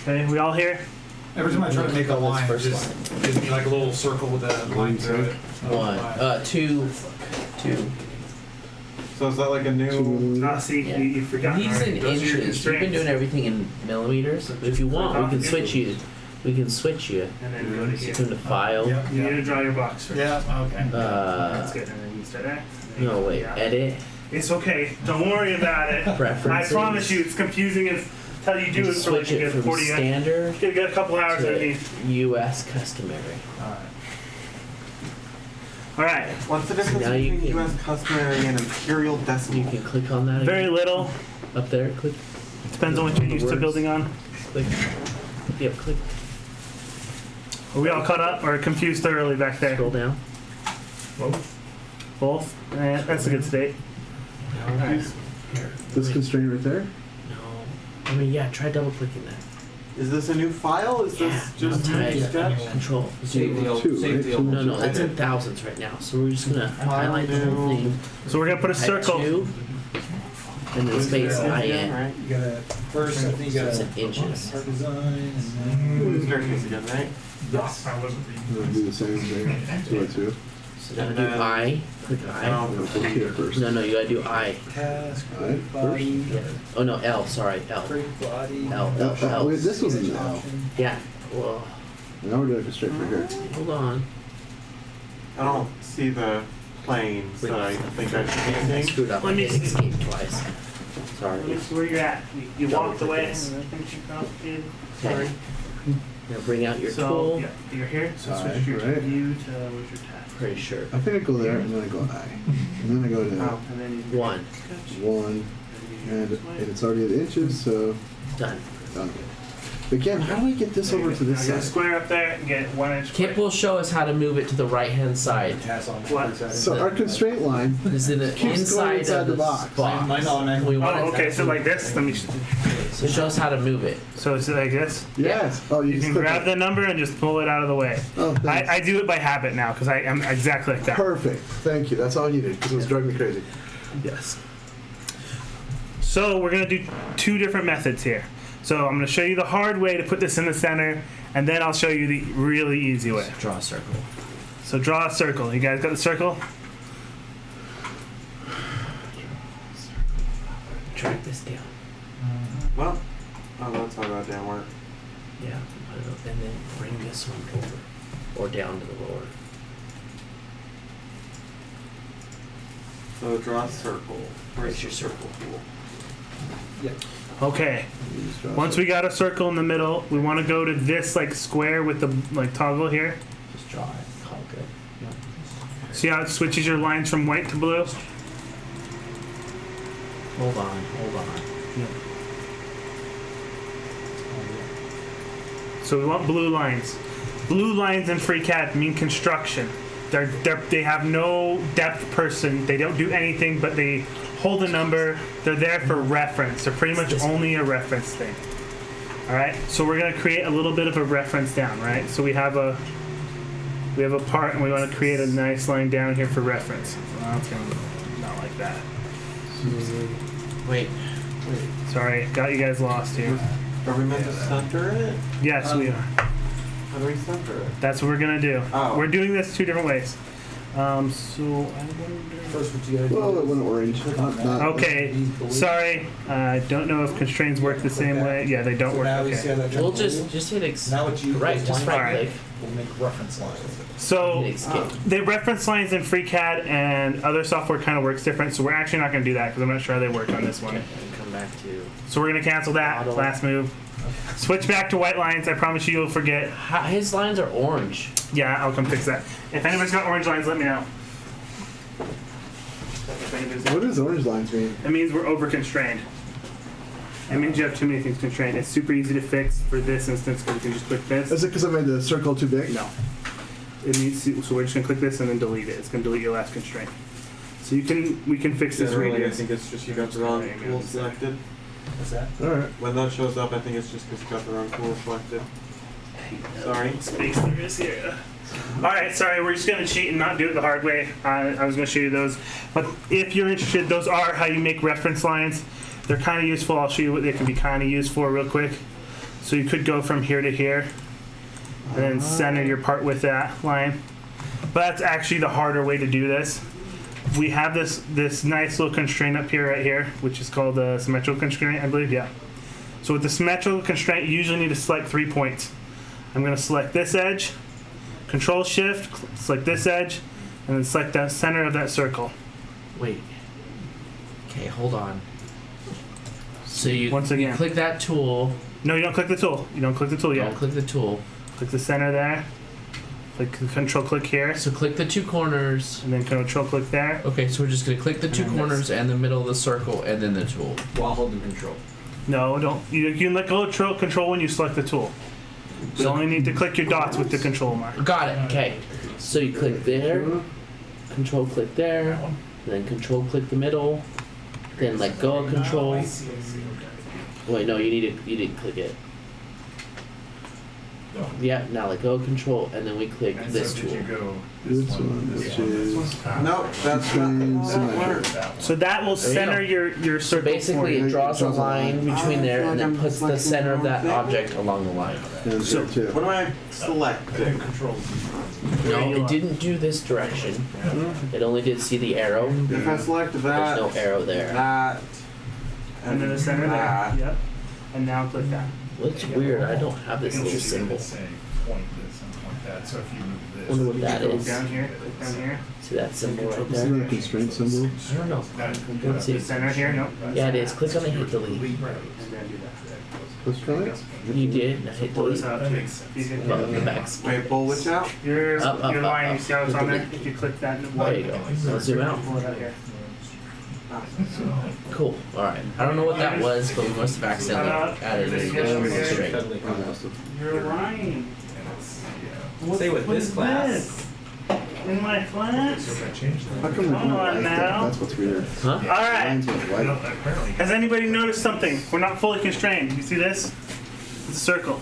Okay, we all here? Every time I try to make a line, it First just gives me like a little circle with a line through it. One. Two. So is that like a new? Ah, see, Yeah. you forgot. He's already. in Those are your inches. You've been constraints. doing everything in millimeters. But if you want, we can switch you. We can switch you. And then go to here. Turn to file. Yep. You need to draw your box first. Yeah, okay. That's good. And then you start there. And then No, you wait. yeah. Edit. It's okay. Don't worry about it. Preferences. I promise you, it's confusing as hell you do it for like Switch you it get from 40 standard You get a couple hours to underneath. U.S. customary. All right. What's the difference Now you between can- U.S. customary and imperial You decimal? can click on that. Very again. little. Up there. Click. Depends on what you're used to Words. building on. Click. Yep. Click. Are we all caught up or confused thoroughly back there? Scroll down. Both? That's a good state. This constraint right there? No. I mean, yeah. Try double clicking that. Is this a new file? Is this Yeah, just I'll new type. sketch? Control. Save the old, Two, save right? the Two old. No, no. Okay. It's in thousands right now. So we're just gonna highlight the whole thing. So we're going to put a Type circle. 2, and then space IN. Right? You gotta, first, I think you So gotta. it's in inches. Part design, and Staircase again, right? Yes. We'll do the same thing. 2 by 2. So now do I. Click I. No, click here first. No, no. You gotta do I. Task, Alright, create body, Yeah. Oh no. L. Sorry. L. create body. L. Wait, this was an L. Yeah. Well, Now we're doing a constraint for here. hold on. I don't see the planes that I think I should be I seeing. screwed up. I Let me hit see. escape twice. Sorry. Let me see where you're at. You Double walked click away. this. And I think you complicated. Okay. Sorry. Now bring out your So, tool. yeah, you're here. So Alright, switch your right. view to where's your task. Pretty sure. I think I go there and then I go I. And then I go to Oh, and then you One. sketch. 1. And it's already at inches, so Done. done. Again, how do I get this over to Now this get a side? square up there and get 1 inch. Kip square. will show us how to move it to the right hand side. Task on What? So our constraint line Is in the Keeps going inside inside of the the box. box. Mine on We want Oh, it okay. So like this. Let me. So show us how to move it. So it's like this. Yes. Oh, you You just can click grab it. the number and just pull it out of the way. Oh, thanks. I do it by habit now because I'm exactly like that. Perfect. Thank you. That's all I needed because it was driving me crazy. Yes. So we're gonna do two different methods here. So I'm gonna show you the hard way to put this in the center, and then I'll show you the really easy way. Draw a circle. So draw a circle. You guys got the circle? Track this down. Well, oh, that's how that didn't work. Yeah. And then bring this one over. Or down to the lower. So draw a circle. Where's your circle? Okay. Once we got a circle in the middle, we want to go to this like square with the like toggle here. Just draw it. Call it good. See how it switches your lines from white to blue? Hold on. So we want blue lines. Blue lines in FreeCAD mean construction. They have no depth person. They don't do anything, but they hold a number. They're there for reference. They're pretty much only a reference thing. All right. So we're gonna create a little bit of a reference down, right? So we have a part, and we want to create a nice line down here for reference. Well, it's gonna not like that. Wait. Sorry, got you guys lost here. Are we meant to center it? Yes, we are. How do we center it? That's what we're gonna do. Oh. We're doing this two different ways. So I wonder. First, what you gotta do. Well, it went orange. Not Okay, sorry. I don't know if constraints work the same way. Yeah, they don't So work. now we see how Okay. that We'll turns just hit Now what you right. Just line- right click. We'll make reference lines. So Hit escape. the reference lines in FreeCAD and other software kind of works different. So we're actually not gonna do that because I'm not sure how they work on this one. Okay. And come back to. So we're gonna cancel that Model. last move. Switch back to white lines. I promise you, you'll forget. His lines are orange. Yeah, I'll come fix that. If anybody's got orange lines, let me know. What does orange lines mean? It means we're over constrained. It means you have too many things constrained. It's super easy to fix for this instance because you can just click this. Is it because I made the circle too big? No. It means so we're just gonna click this and then delete it. It's gonna delete your last constraint. So we can fix this Generally, I radius. think it's just you got the wrong tool selected. What's that? All right. When that shows up, I think it's just because you got the wrong tool selected. Sorry. Space there is here. All right, sorry, we're just gonna cheat and not do it the hard way. I was gonna show you those, but if you're interested, those are how you make reference lines. They're kind of useful. I'll show you what they can be kind of used for real quick. So you could go from here to here, and then center your part with that line. But that's actually the harder way to do this. We have this nice little constraint up here, right here, which is called the symmetrical constraint, I believe. Yeah. So with the symmetrical constraint, you usually need to select 3 points. I'm gonna select this edge. Control Shift, select this edge, and then select the center of that circle. Wait. Okay, hold on. So you Once again. you click that tool. No, you don't click the tool. You don't click the tool yet. Don't click the tool. Click the center there. Click Control click here, So click the two corners. and then Control click there. Okay, so we're just gonna click the two And then corners and the middle of the circle and then the tool. While holding control. No, don't. You can let go of Control when you select the tool. You only need to click your dots with the control mark. Got it. Okay. So you click there, control click there, then control click the middle, then let go of control. Wait, no, you didn't click it. Yeah, now let go of control, and then we click this tool. This one, which is Nope, that's not how that works. So that will There you center go. your So circle for basically, you. it draws a line between there and then puts the center of that object along the line. and So- there too. What am I selecting? No, it didn't do this direction. It only did see the arrow. If I select There's that, no arrow there. that, And then the center that, there. Yep. And now click that. Looks weird. I don't have this little symbol. Wonder what that Click is. down here. Click down here. See that symbol right Isn't there? that a constraint symbol? I don't know. Let's The see. center here. Nope. Yeah, it is. Click on it, hit delete. And then do that. Click on it. You did. Now hit Pull delete. this out. Well, the back. wait, pull which out? Your Up, up, your up, line. up. You see how it's on there? If you click that. There you go. Now zoom out. Pull it out here. Cool. All right. I don't know what that was, but we must have accidentally added an additional constraint. Your line. What- Say with what this is class. this? In my class? How come Come on like that? now. That's what's weird. Huh? All right. Lines with white. Has anybody noticed something? We're not fully constrained. You see this? It's a circle.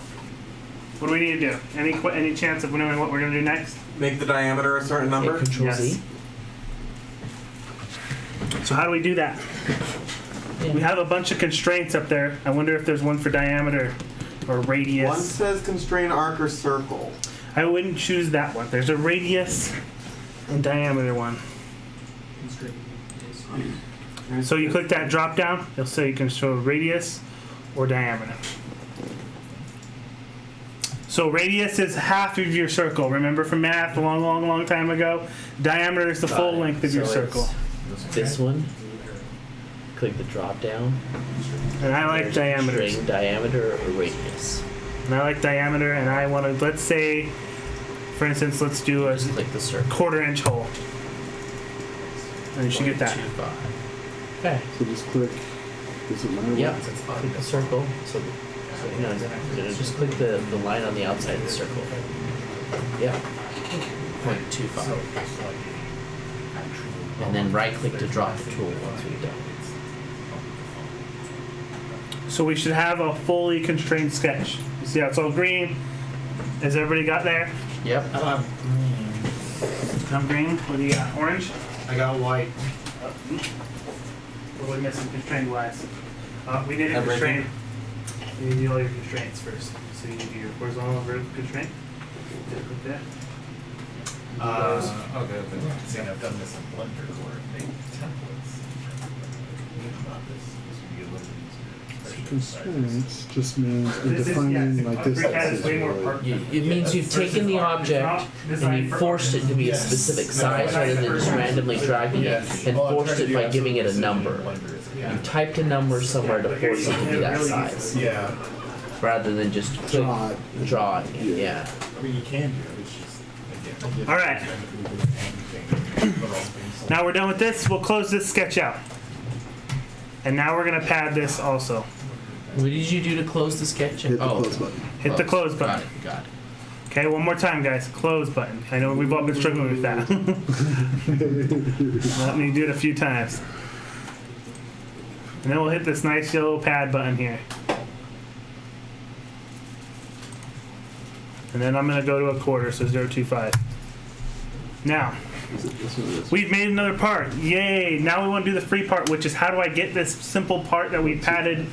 What do we need to do? Any chance of knowing what we're gonna do next? Make the diameter a certain Hit number? Control Yes. Z. So how do we do that? We have a bunch of constraints up there. I wonder if there's one for diameter or radius. One says constrain arc or circle. I wouldn't choose that one. There's a radius and diameter one. So you click that drop down, it'll say you can show radius or diameter. So radius is half of your circle. Remember from math a long time ago? Diameter is the full length of your circle. This one. Click the drop down. And I like diameter. String diameter or radius. And I like diameter, and I want to, let's say, for instance, let's do a Just click the circle. 1/4 inch hole. And you should get that. 0.25. Okay. So just click. Does it matter? Yep. Click the circle. So just click the line on the outside of the circle. Yeah. 0.25. And then right click to drop the tool once we've done. So we should have a fully constrained sketch. You see how it's all green? Has everybody got there? Yep. I'm green. What do you got? Orange? I got white. What are we missing constrained wise? We didn't Everything. constrain. You need all your constraints first. So you need your horizontal and vertical constraint. Just click there. Okay. See, I've done this in Blender where I make templates. Constraints just means in This is- defining yeah, like this. FreeCAD is way more is part- It means you've taken the object and you forced it to be a specific size rather than just randomly dragging it and forced it by giving it a number. You typed a number somewhere to force it to be that size Yeah. rather than just click, draw it. Yeah. I mean, you can do it. It's just, again. All right. Now we're done with this. We'll close this sketch out. And now we're going to pad this also. What did you do to close the sketch? Hit the close button. Hit the close button. Got it. Okay, one more time, guys. Close button. I know we've all been struggling with that. Let me do it a few times. And then we'll hit this nice yellow pad button here. And then I'm going to go to 1/4, so 0.25. Now, we've made another part. Yay! Now we want to do the free part, which is how do I get this simple part that we padded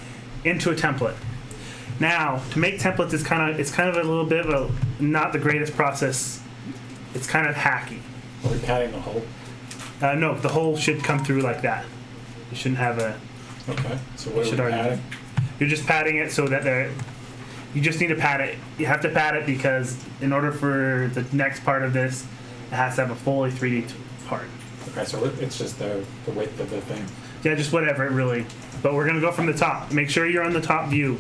into a template. Now, to make templates is kind of a little bit of a not the greatest process. It's kind of hacky. Are we padding the hole? No, the hole should come through like that. You shouldn't have a. Okay. So what Should are we already- padding? You're just padding it so that there. You just need to pad it. You have to pad it because in order for the next part of this, it has to have a fully 3D part. Okay, so it's just the width of the thing. Yeah, just whatever, really. But we're gonna go from the top. Make sure you're on the top view.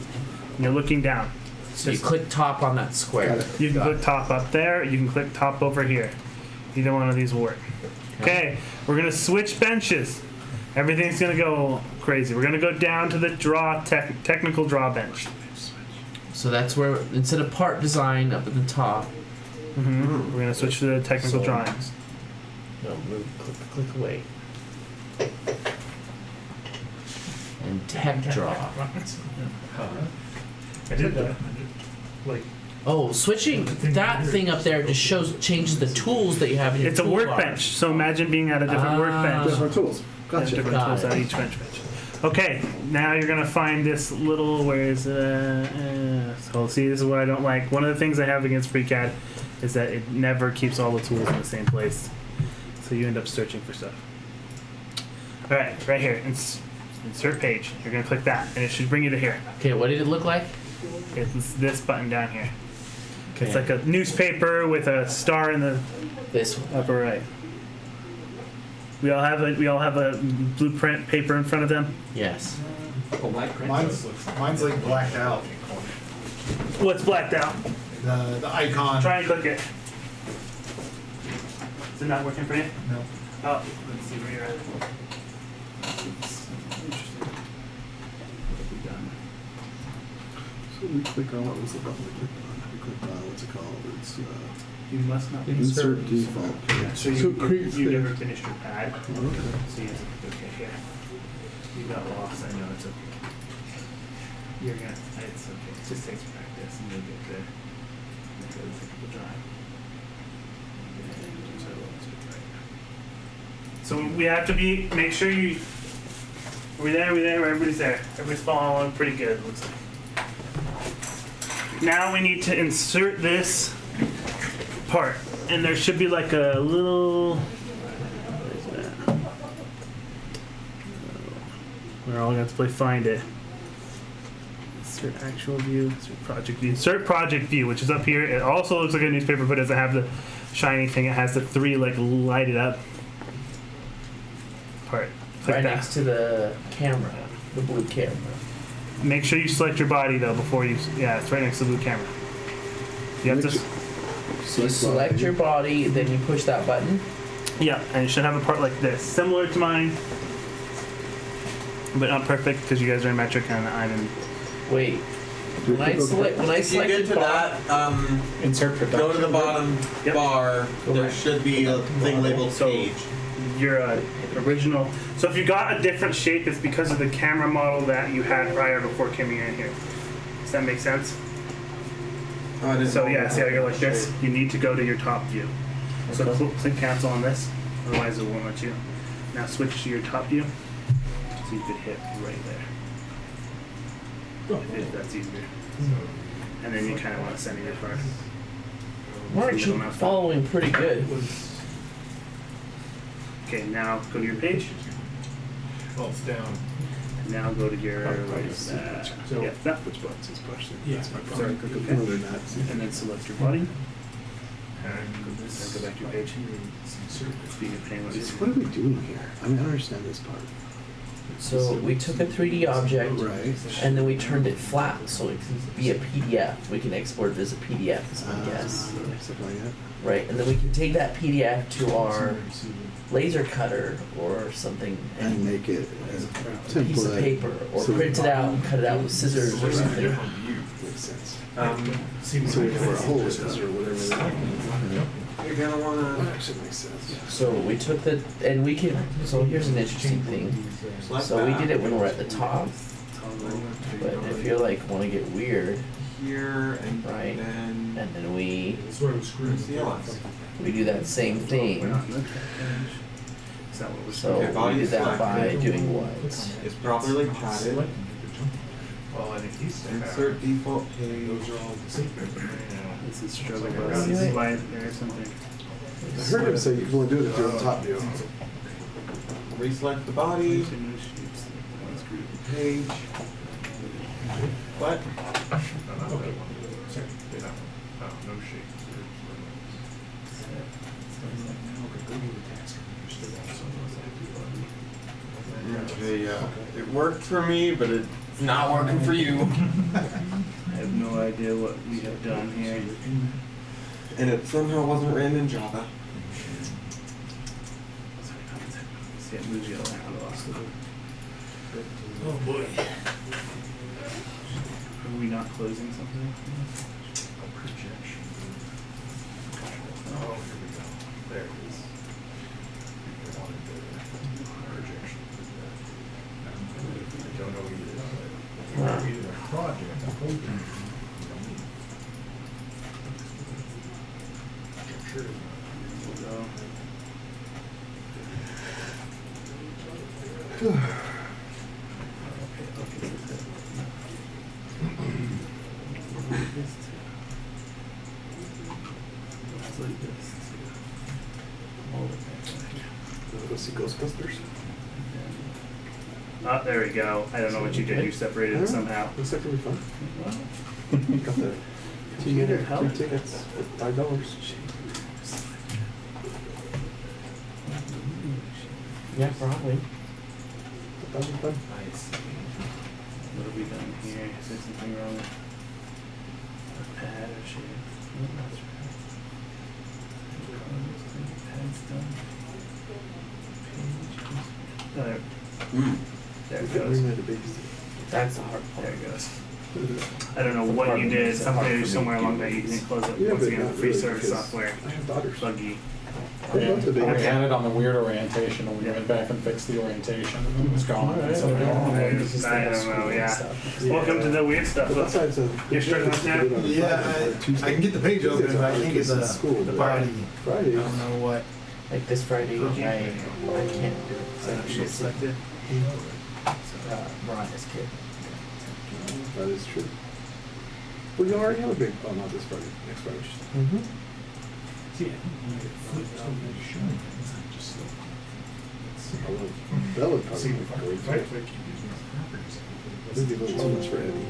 And you're looking down. So you click top on that square. You can click top up there. You can click top over here. Either one of these will work. Okay, we're gonna switch benches. Everything's gonna go crazy. We're gonna go down to the technical draw bench. So that's where instead of part design up at the top, We're gonna switch to the technical drawings. no, move, click away. And tech draw. I did that. Oh, switching that thing up there just changes the tools that you have in your It's a toolbar. workbench. So imagine being at a different workbench. Different tools. Gotcha. Different Got tools it. at each bench. Okay, now you're gonna find this little. Where is it? So see, this is what I don't like. One of the things I have against FreeCAD is that it never keeps all the tools in the same place. So you end up searching for stuff. All right, right here, insert page. You're gonna click that, and it should bring you to here. Okay, what did it look like? It's this button down here. Okay. It's like a newspaper with a star in the This one. upper right. We all have a blueprint paper in front of them. Yes. Mine's like blacked out. What's blacked out? The icon. Try and click it. Is it not working for you? No. Oh, let's see where you're at. So we click on what was the button we clicked on? We clicked on what's it called? It's You must not insert default. Yeah, so So you create never thing. finished your pad. Okay. So you just okay here. You got lost. I know it's okay. You're gonna. It's okay. It just takes practice, and you'll get there. Go to technical drawing. So we have to make sure you. Are we there? Everybody's there. Everybody's following along pretty good, it looks like. Now we need to insert this part. And there should be like a little... Where's that? We're all going to play find it. Insert actual view, insert project view. Insert project view, which is up here. It also looks like a newspaper, but doesn't have the shiny thing. It has the 3 like lighted up part. Click Right that. next to the camera, the blue camera. Make sure you select your body though before you. Yeah, it's right next to the blue camera. You have to. So you select your body, then you push that button. Yeah, and it should have a part like this, similar to mine, but not perfect because you guys are in metric and I'm in. Wait. When I select If you get selected to body, that, Insert production. go to the bottom Yep. bar. There should be a thing labeled So- page. Your original. So if you got a different shape, it's because of the camera model that you had prior before coming in here. Does that make sense? Oh, I didn't So know yeah, that. see how you're like this? You need to go to your top view. So click cancel on this, otherwise it won't let you. Now switch to your top view, so you could hit right there. If that's easier. And then you kind of want to send it your part. weren't you following pretty good? Okay, now go to your page. Well, it's down. And now go to your yeah, that. Which buttons is pushed? Yeah. That's my Sorry, problem. click OK. Other than that, And then select your body. And go back to your page. Speaking of pain, what is what are we doing here? I mean, I don't understand this part. So we took a 3D object Right. and then we turned it flat so it can be a PDF. We can export it as a PDF, is my guess. Something like that. Right, and then we can take that PDF to our laser cutter or something And and make it a piece of template. paper or So- print it out and cut it out with scissors or something. Makes sense. See So we know where a hole is or whatever. You're gonna wanna That actually makes sense. So we took the, and we can, so here's an interesting thing. select So we that did it when we're at the top, but if you're like, wanna get weird, here and Right. then and then we Sort of screwed. CLS. do that same We're thing. not in the page. Is that what we're So Okay, we body did that by selected. doing what? It's properly padded. Well, I think he's. Insert default page. Those are all the same. This is struggle bus. This is why there's something. I heard him say you can only do it if you're on top view. Reselect the body. Page. What? No shape. Okay, yeah. It worked for me, but it's not working for you. I have no idea what we have done here. And it somehow wasn't written in Java. See, it moves you around a lot. Oh boy. Are we not closing something? Projection. Oh, here we go. There it is. I wanted the projection. I don't know either. Either a project, I'm hoping. I'm sure it's not. Go see Ghostbusters. Oh, there we go. I don't know what you did. You separated it somehow. Looks like it'll be fun. Got the Do you need help? 3 tickets for $5. Yeah, probably. That'll be fun. What have we done here? Is there something wrong with the pad or shape? No, that's right. Pad's done. Page. Oh, there it goes. Bring that to babysit. That's the hard part. There it goes. I don't know what you did. Something somewhere along there you can close up Yeah, once but again. not Free really, service because software. I have daughters. Buggy. I love the We baby. had it on the weird orientation, and we went back and fixed the orientation, and it was gone. So I don't know. Yeah. Welcome to the weird stuff. But that side's a. You're struggling with that? Yeah, I can get the page open, but I think it's a school. the Friday. Friday. I don't know what. Like this Friday, I can't do it. 'cause I have to go see- Mariah's kid. That is true. Well, you already have a big, oh, not this Friday, next Friday. Mm-hmm. See, I think when it flips on the showing, it's not just slow. I love, that would probably See, be if I great. keep using the properties, This would be a little too much for Eddie.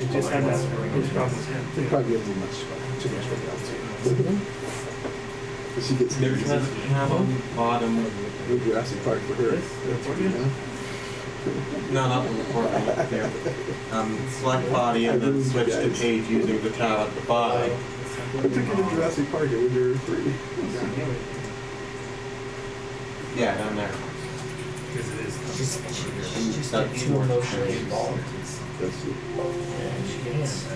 It just had that. His problem. It'd probably be a little much, too much for the outside. But she gets There's nervous. nothing have on the bottom. New Jurassic Park for her. Yeah. No, not on the portal there. Select body and then switch to page using the tab at the bottom. I took you to Jurassic Park when you were 3. Yeah, down there. She's like too emotionally involved. That's it. And she gets the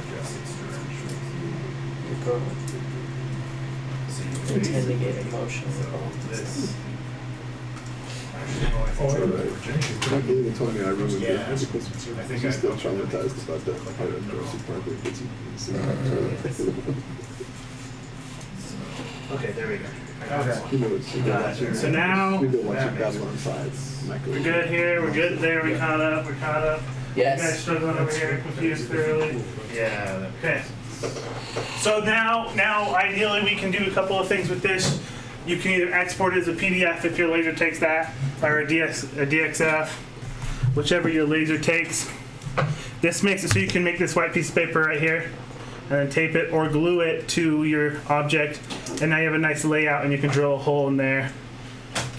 girl. They tend to get emotionally involved. My David told me I ruined it because she's still traumatized about that part of Jurassic Park where it gets you. Okay, there we go. You know, it's, you know, So now we go watching Babylon 5. we're good here. We're good there. We caught up. We're caught up. You guys Yes. struggling over here, confused thoroughly. Yeah. Okay. So now, ideally, we can do a couple of things with this. You can either export it as a PDF if your laser takes that, or a DXF, whichever your laser takes. This makes it so you can make this white piece of paper right here, and then tape it or glue it to your object, and now you have a nice layout, and you can drill a hole in there.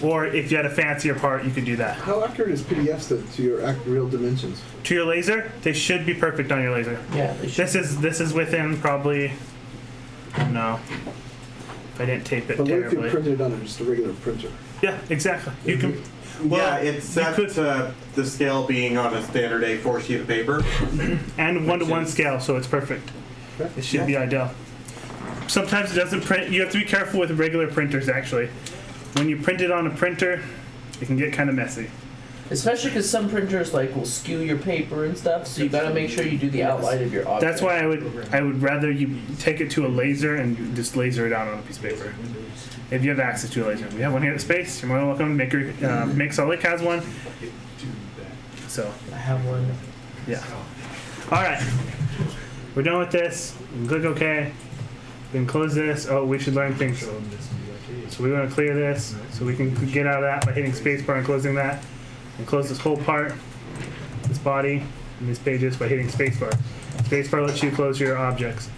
Or if you had a fancier part, you could do that. How accurate is PDFs to your real dimensions? To your laser, they should be perfect on your laser. Yeah, they should. This is within probably, I don't know, if I didn't tape it But what if you terribly. printed it on just a regular printer? Yeah, exactly. You can. Yeah, it's set could- to the scale being on a standard A4 sheet of paper. And 1-to-1 Which is- scale, so it's perfect. Okay. It should be ideal. Sometimes it doesn't print. You have to be careful with regular printers, actually. When you print it on a printer, it can get kind of messy. Especially because some printers like will skew your paper and stuff, so you got to make sure you do the outline of your object. That's why I would rather you take it to a laser and you just laser it out on a piece of paper. If you have access to a laser, we have one here at Space. You're more than welcome. Make Salt Lake has one. So I have one. yeah. All right, we're done with this. We can click OK. We can close this. Oh, we should learn things. So we want to clear this, so we can get out of that by hitting spacebar and closing that, and close this whole part, this body, and these pages by hitting spacebar. Spacebar lets you close your objects.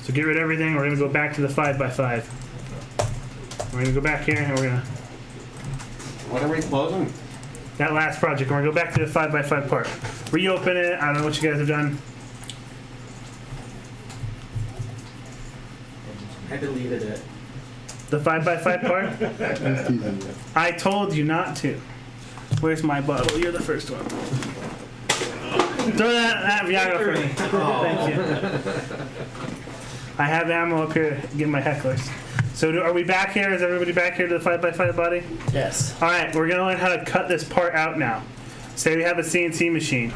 So get rid of everything. We're going to go back to the 5x5. We're going to go back here, and we're going to What are we closing? that last project. We're going to go back to the 5x5 part. Reopen it. I don't know what you guys have done. I deleted it. The 5x5 part. I told you not to. Where's my bottle? You're the first one. Throw that Viagra for me. Thank you. I have ammo up here. Get my hecklers. So are we back here? Is everybody back here to the 5x5 body? Yes. All right, we're gonna learn how to cut this part out now. Say we have a CNC machine.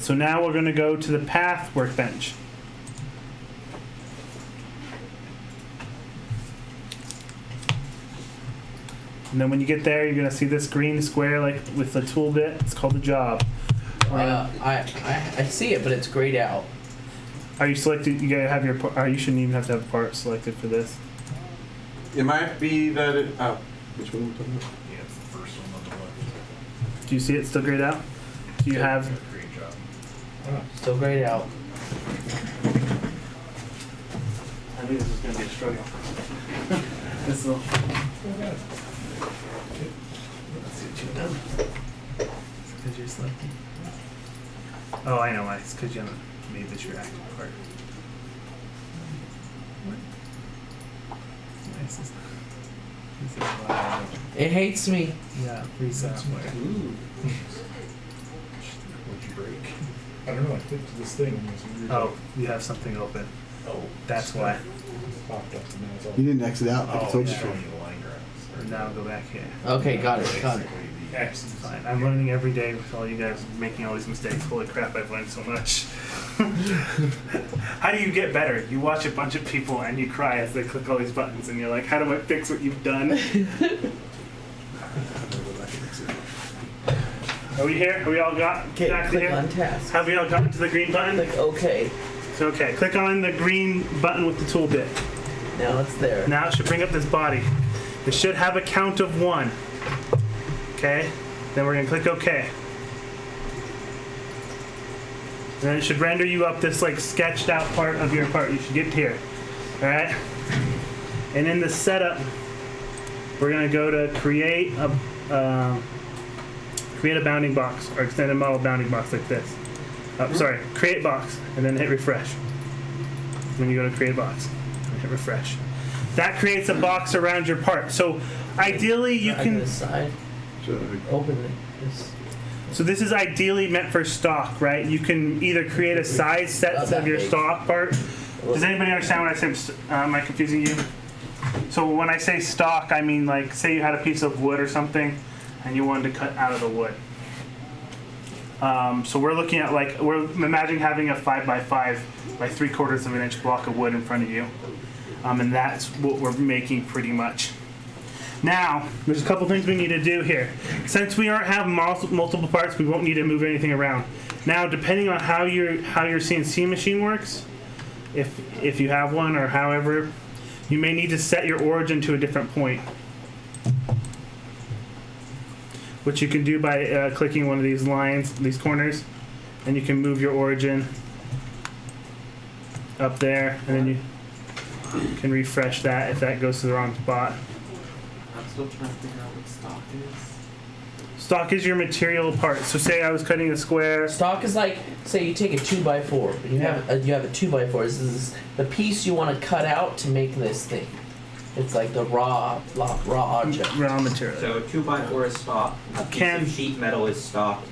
So now we're gonna go to the path workbench. And then when you get there, you're gonna see this green square, like with the tool bit. It's called the job. I see it, but it's grayed out. Are you selected? You gotta have your. You shouldn't even have to have a part selected for this. It might be that it. Oh. Which one are we talking about? Yeah, it's the first one on the left. Do you see it still grayed out? Do you have? Great job. Still grayed out. I knew this was gonna be a struggle. This will. Let's see what you've done. It's because you're selecting. Oh, I know why. It's because you haven't made this your active part. Nice. This is why I don't. It hates me. Yeah, free software. What'd you break? I don't know, I clicked this thing and it was weird. Oh, you have something open. Oh. That's why. Popped up and now it's all. You didn't exit out like I told you it's to. showing you the line graphs. Now go back here. Okay, got it. Got it. Basically Excellent. Fine. I'm learning every day with all you guys making all these mistakes. Holy crap, I've learned so much. How do you get better? You watch a bunch of people and you cry as they click all these buttons and you're like, how do I fix what you've done? Are we here? Have we all got Okay, back click here? on task. Have we all gotten to the green button? Click OK. So, okay, click on the green button with the tool bit. Now it's there. Now it should bring up this body. It should have a count of 1. Okay? Then we're going to click OK. Then it should render you up this like sketched out part of your part. You should get here. Alright? And in the setup, we're going to go to create a bounding box or extended model bounding box like this. Sorry, create box and then hit refresh. When you go to create box, hit refresh. That creates a box around your part. So ideally you Drag can. to the side. Open it. So this is ideally meant for stock, right? You can either create a size set of your stock part. Does anybody understand what I say? Am I confusing you? So when I say stock, I mean like say you had a piece of wood or something and you wanted to cut out of the wood. So we're looking at we're imagining having a 5x5 by 3/4 of an inch block of wood in front of you. And that's what we're making pretty much. Now, there's a couple things we need to do here. Since we aren't having multiple parts, we won't need to move anything around. Now, depending on how your CNC machine works, if you have one or however, you may need to set your origin to a different point. Which you can do by clicking one of these lines, these corners, and you can move your origin up there, and then you can refresh that if that goes to the wrong spot. I'm still trying to figure out what stock is. Stock is your material part. So say I was cutting a square. Stock is like, say you take a 2x4 and you have a 2x4. This is the piece you want to cut out to make this thing. It's like the raw object. Raw material. So a 2x4 is stock. A piece of sheet metal is stock.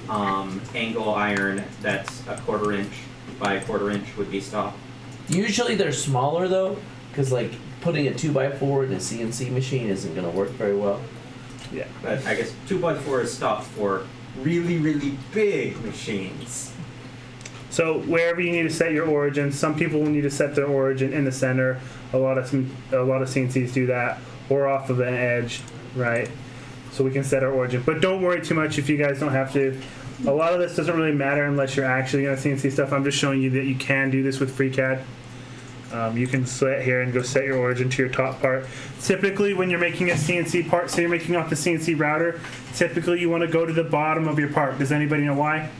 Angle iron that's a 1/4 inch by 1/4 inch would be stock. Usually they're smaller though, because like putting a 2x4 in a CNC machine isn't going to work very well. Yeah. But I guess 2x4 is stock for really, really big machines. So wherever you need to set your origin, some people will need to set their origin in the center. A lot of CNCs do that, or off of an edge, right? So we can set our origin. But don't worry too much if you guys don't have to. A lot of this doesn't really matter unless you're actually going to CNC stuff. I'm just showing you that you can do this with FreeCAD. You can select here and go set your origin to your top part. Typically, when you're making a CNC part, say you're making off the CNC router, typically you want to go to the bottom of your part. Does anybody know why?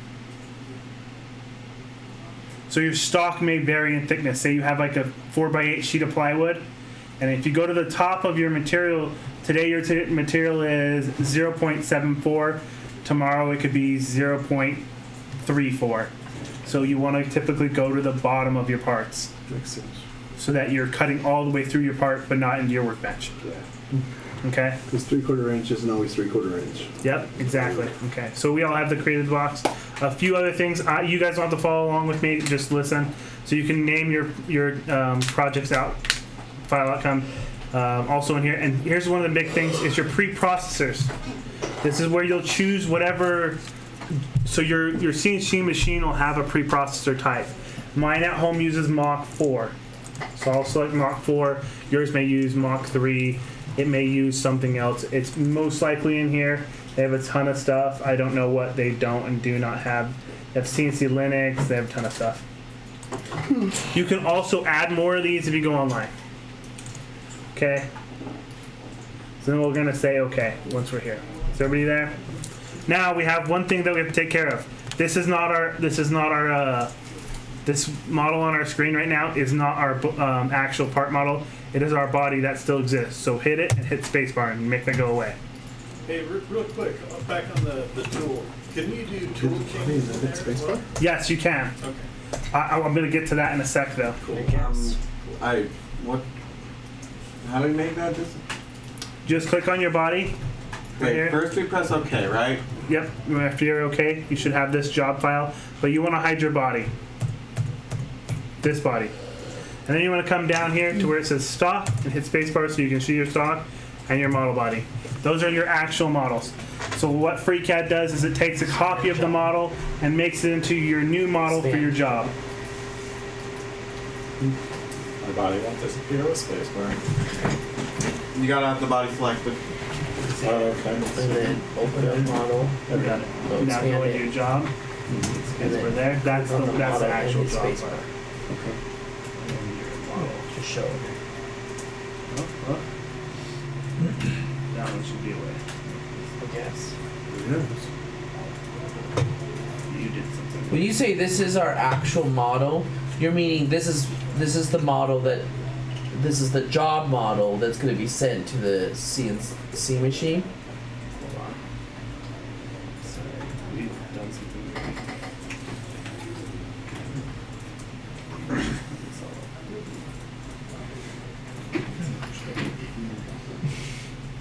So your stock may vary in thickness. Say you have like a 4x8 sheet of plywood, and if you go to the top of your material, today your material is 0.74. Tomorrow it could be 0.34. So you want to typically go to the bottom of your parts. Makes sense. So that you're cutting all the way through your part, but not into your workbench. Yeah. Okay? Because 3/4 inch isn't always 3/4 inch. Yep, exactly. Okay, so we all have the created box. A few other things. You guys don't have to follow along with me. Just listen. So you can name your projects out, file outcome. Also in here, and here's one of the big things: is your preprocessors. This is where you'll choose whatever. So your CNC machine will have a preprocessor type. Mine at home uses Mach 4, so I'll select Mach 4. Yours may use Mach 3. It may use something else. It's most likely in here. They have a ton of stuff. I don't know what they don't and do not have. They have CNC Linux. They have a ton of stuff. You can also add more of these if you go online. Okay. So then we're gonna say okay once we're here. Is everybody there? Now we have one thing that we have to take care of. This model on our screen right now is not our actual part model. It is our body that still exists. So hit it and hit spacebar and make that go away. Hey, real quick, back on the tool. Can you do tool changes in there as well? Yes, you can. Okay. I'm going to get to that in a sec, though. Cool. How do we make that? Just click on your body. Right here. First we press OK, right? Yep. After you're okay, you should have this job file. But you want to hide your body. This body. And then you want to come down here to where it says stock and hit spacebar so you can see your stock and your model body. Those are your actual models. So what FreeCAD does is it takes a copy of the model and makes it into your new model for your job. My body won't disappear with spacebar. You gotta have the body selected. Oh, okay. And then open up model. You got it. Go Now expand go into it. your job. And We're then there. That's on the the that's the model actual and hit job. spacebar. To show. Oh. That one should be away. I guess. You did something. When you say this is our actual model, you're meaning this is the model that this is the job model that's going to be sent to the CNC machine. Hold on. Sorry, we've done something.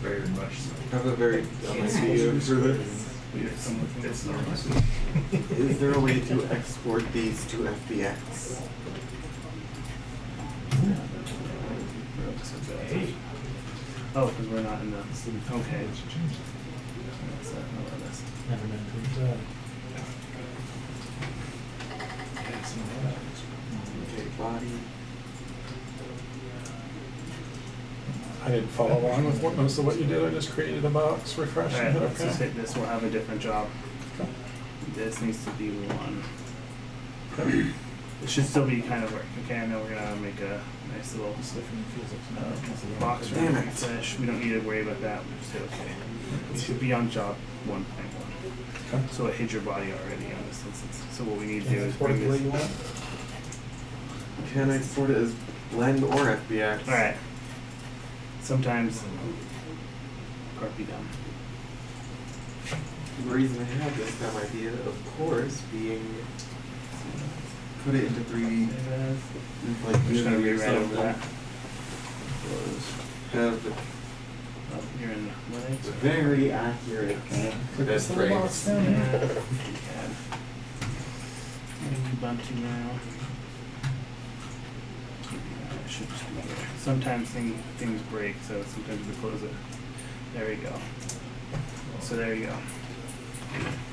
Very much so. I have a very dumb idea for this. We have some with this Is there a way to export these to FBX? Oh, because we're not in the. Okay. What's that? Oh, that's- Okay, body. I didn't follow along with most of what you did. I just created a box, refreshed, and Alright, hit let's just okay. hit this. We'll have a different job. This needs to be one. It should still be kind of work. Okay, I know we're gonna make a nice little box for Damn it. finish. We don't need to worry about that. We'll just hit okay. It should be on job 1.1. Okay. So it hid your body already on this instance. So what we need to do is bring this. Can I export it as blend or FBX? Alright. Sometimes part be done. The reason I had this dumb idea, of course, being put it into 3D, like I'm just gonna movie or rewrite over something. that. Have the Oh, you're in Linux. very accurate best frames. Yeah. Ubuntu now. It should just be there. Sometimes things break, so sometimes we close it. There we go. So there you go.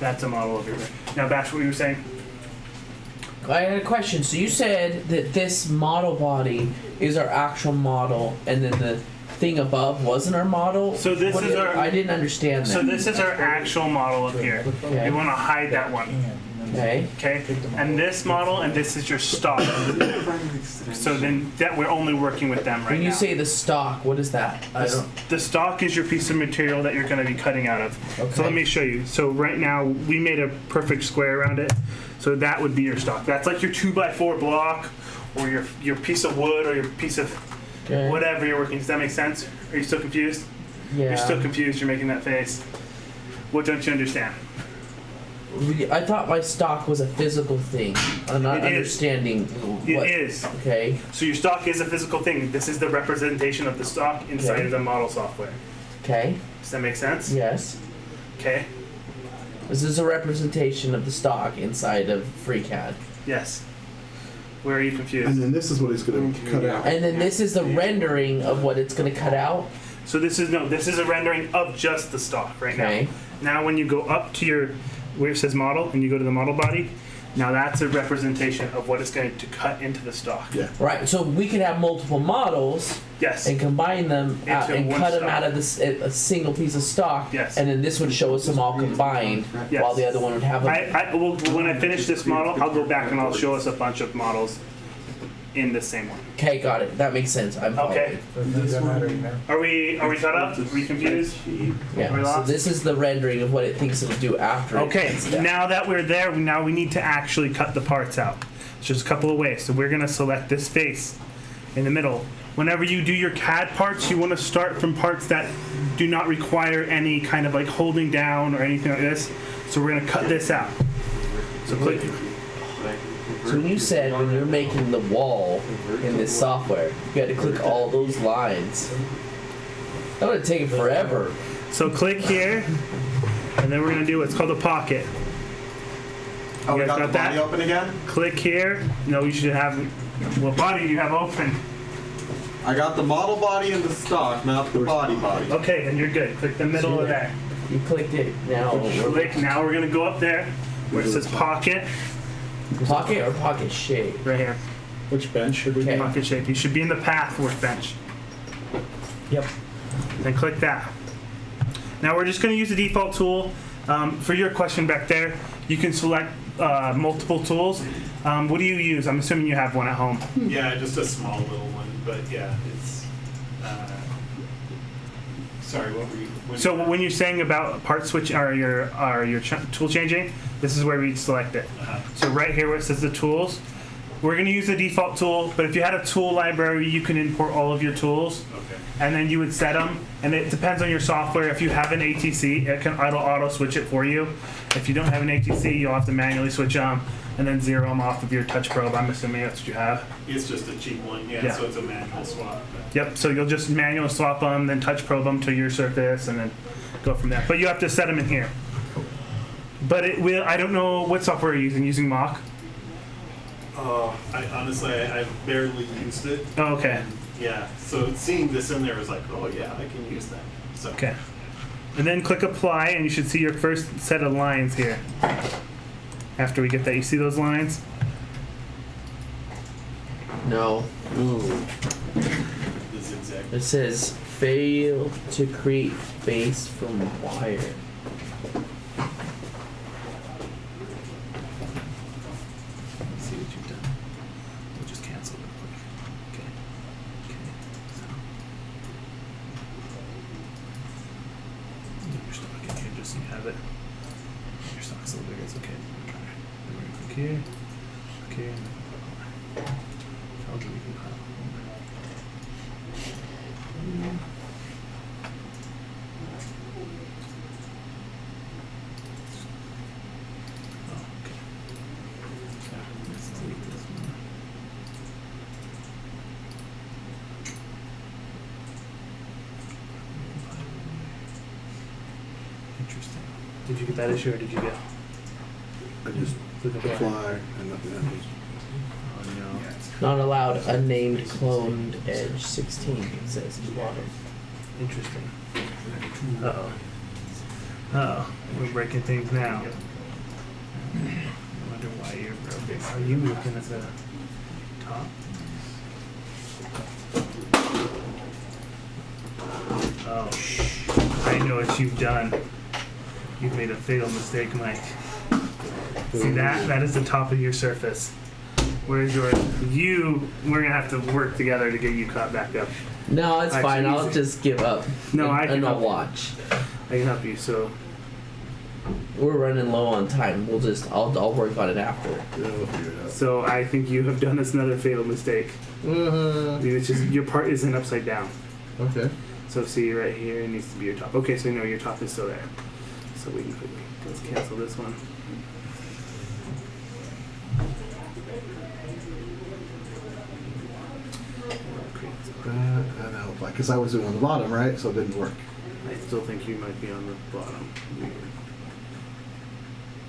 That's a model of your. Now, Bash, what you were saying? I had a question. So you said that this model body is our actual model, and then the thing above wasn't our model. So this What is did- our- I didn't understand that. So this is our actual model up here. Okay. You want to hide that one, Okay. okay? And this model, and this is your stock. So then that we're only working with them right When now. you say the stock, what is that? I don't. The stock is your piece of material that you're going to be cutting out of. So Okay. let me show you. So right now we made a perfect square around it. So that would be your stock. That's like your 2x4 block, or your piece of wood, or your piece of Okay. whatever you're working. Does that make sense? Are you still confused? Yeah. You're still confused. You're making that face. What don't you understand? I thought my stock was a physical thing. I'm not It is. understanding what. It is. Okay. So your stock is a physical thing. This is the representation of the stock inside Okay. of the model software. Okay. Does that make sense? Yes. Okay. This is a representation of the stock inside of FreeCAD. Yes. Where are you And confused? then this is what he's going to cut out. And then this is the rendering of what it's going to cut out. So this is a rendering of just the stock right Okay. now. Now when you go up to your where it says model and you go to the model body, now that's a representation of what it's going to cut into the stock. Yeah. Right. So we could have multiple models Yes. and combine them out Into and one cut them stock. out of this a single piece of stock. Yes. And then this would show us them all combined, Yes. while the other one would have. Well, when I finish this model, I'll go back and I'll show us a bunch of models in the same one. Okay, got it. That makes sense. I'm following. Okay. Are we caught up? Are we confused? Are we Yeah. So lost? this is the rendering of what it thinks it'll do after. it Okay, cuts down. now that we're there, now we need to actually cut the parts out. There's just a couple of ways. So we're gonna select this face in the middle. Whenever you do your CAD parts, you wanna start from parts that do not require any kind of like holding down or anything like this. So we're gonna cut this out. So click. So when you said when you're making the wall in this software, you had to click all those lines. That would have taken forever. So click here, and then we're gonna do what's called a pocket. Oh, we You guys got the got body that? open again? Click here. No, you should have. What body do you have open? I got the model body and the stock, not the body body. Okay, then you're good. Click the middle of that. You clicked it. Now Click. Now we're gonna go up there where it says pocket. pocket or pocket shape. Right here. Which bench should we Okay. be on? Pocket shape. You should be in the path workbench. Yep. Then click that. Now we're just going to use the default tool. For your question back there, you can select multiple tools. What do you use? I'm assuming you have one at home. Yeah, just a small little one, but yeah, it's, sorry, what were you? So when you're saying about part switch or your tool changing, this is where we select it. So right here where it says the tools, we're going to use the default tool, but if you had a tool library, you can import all of your tools. Okay. And then you would set them, and it depends on your software. If you have an ATC, it can auto switch it for you. If you don't have an ATC, you'll have to manually switch them and then zero them off of your touch probe. I'm assuming that's what you have. It's just a cheap one, yeah, Yeah. so it's a manual swap. Yep. So you'll just manually swap them, then touch probe them to your surface, and then go from there. But you have to set them in here. But it will. I don't know what software you're using. Using Mock. I honestly, I've barely used it. Oh, okay. And, yeah, so seeing this in there was like, oh yeah, I can use that. So Okay. And then click apply, and you should see your first set of lines here. After we get that, you see those lines? No. the zigzag. It says fail to create base from wire. Let's see what you've done. We'll just cancel real quick. Okay. Okay. So. Your stock in here just so you have it. Your stock's a little bigger, it's okay. Okay. Then we're gonna click here. Okay. And then I'll do recompile. Oh, okay. Let's delete this one. Interesting. Did you get that issue or did you get? I just Click apply. apply and nothing happens. Oh no. Not allowed. Unnamed cloned edge 16. It says at the bottom. Interesting. Uh oh. Uh oh. We're breaking things now. I wonder why you're broken. Are you looking at the top? Oh. I know what you've done. You've made a fatal mistake, Mike. See that? That is the top of your surface. Where's your we're gonna have to work together to get you caught back up. No, it's Actually, fine. I'll easy. just give up. No, I can and I'll help you. watch. I can help you, so We're running low on time. I'll work on it after. Yeah, we'll figure it out. so I think you have done us another fatal mistake. It's just your part isn't upside down. Okay. So see right here, it needs to be your top. Okay, so no, your top is still there. So we can quickly, let's cancel this one. That helped, like, because I was doing on the bottom, right? So it didn't work. I still think you might be on the bottom. Weird.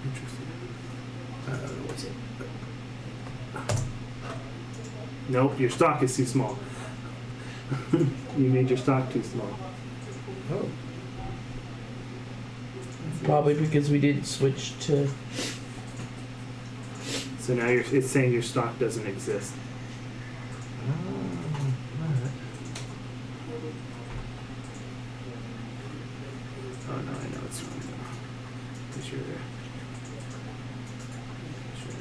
Interesting. I don't know what's up. Nope, your stock is too small. You made your stock too small. Oh. Probably because we didn't switch to. So now it's saying your stock doesn't exist. Oh no, I know it's wrong now. Is your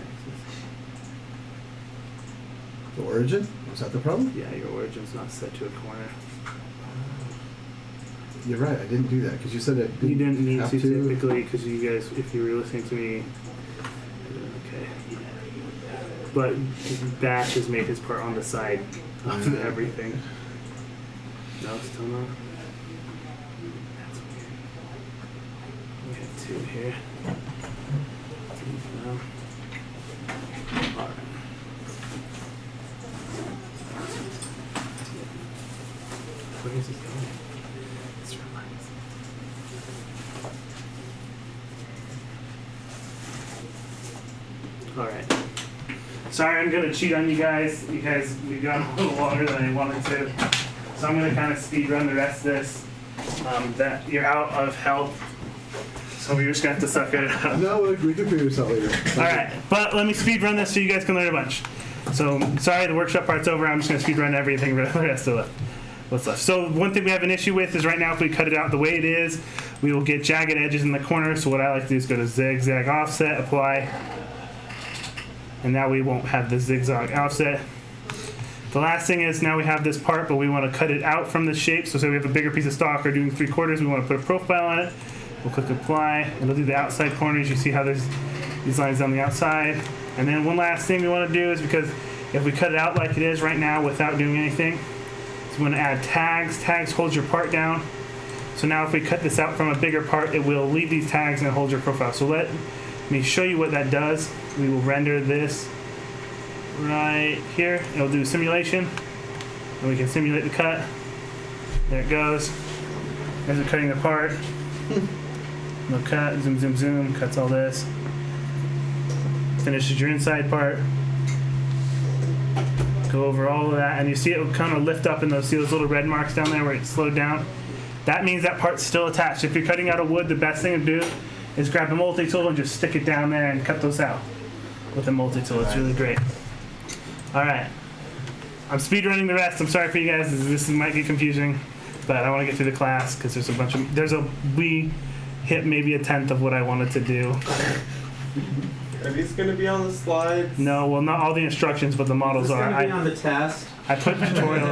axis? The origin? Was that the problem? Yeah, your origin's not set to a corner. You're right. I didn't do that because you said it. You didn't need have to typically because you guys, if you were listening to me, okay. But Bash has made his part on the side of everything. No, still not. That's weird. We have two here. No. All right. Where is it going? It's reminds. All right. Sorry, I'm gonna cheat on you guys. You guys, we've gone a little longer than I wanted to, so I'm gonna kind of speed run the rest of this. That you're out of health So we're just gonna have to suck it up. No, we can figure this out later. All right, but let me speed run this so you guys can learn a bunch. So sorry, the workshop part's over. I'm just gonna speed run everything for the rest of what's left. So one thing we have an issue with is right now if we cut it out the way it is, we will get jagged edges in the corner. So what I like to do is go to zigzag offset, apply, and now we won't have the zigzag offset. The last thing is now we have this part, but we want to cut it out from the shape. So say we have a bigger piece of stock or doing 3/4, we want to put a profile on it. We'll click apply, and it'll do the outside corners. You see how there's these lines on the outside. And then one last thing we want to do is, because if we cut it out like it is right now without doing anything, is we want to add tags. Tags hold your part down. So now if we cut this out from a bigger part, it will leave these tags and hold your profile. So let me show you what that does. We will render this right here. It'll do a simulation, and we can simulate the cut. There it goes. As we're cutting the part. No cut, zoom, zoom, zoom, cuts all this. Finishes your inside part. Go over all of that, and you see it will kind of lift up in those, see those little red marks down there where it's slowed down? That means that part's still attached. If you're cutting out of wood, the best thing to do is grab a multi-tool and just stick it down there and cut those out with a multi-tool. It's really great. All right. I'm speed running the rest. I'm sorry for you guys. This might get confusing, but I want to get through the class because there's a bunch of, we hit maybe 1/10 of what I wanted to do. Are these going to be on the slides? No, well, not all the instructions, but the models It's are. going to be on the test. I put tutorial.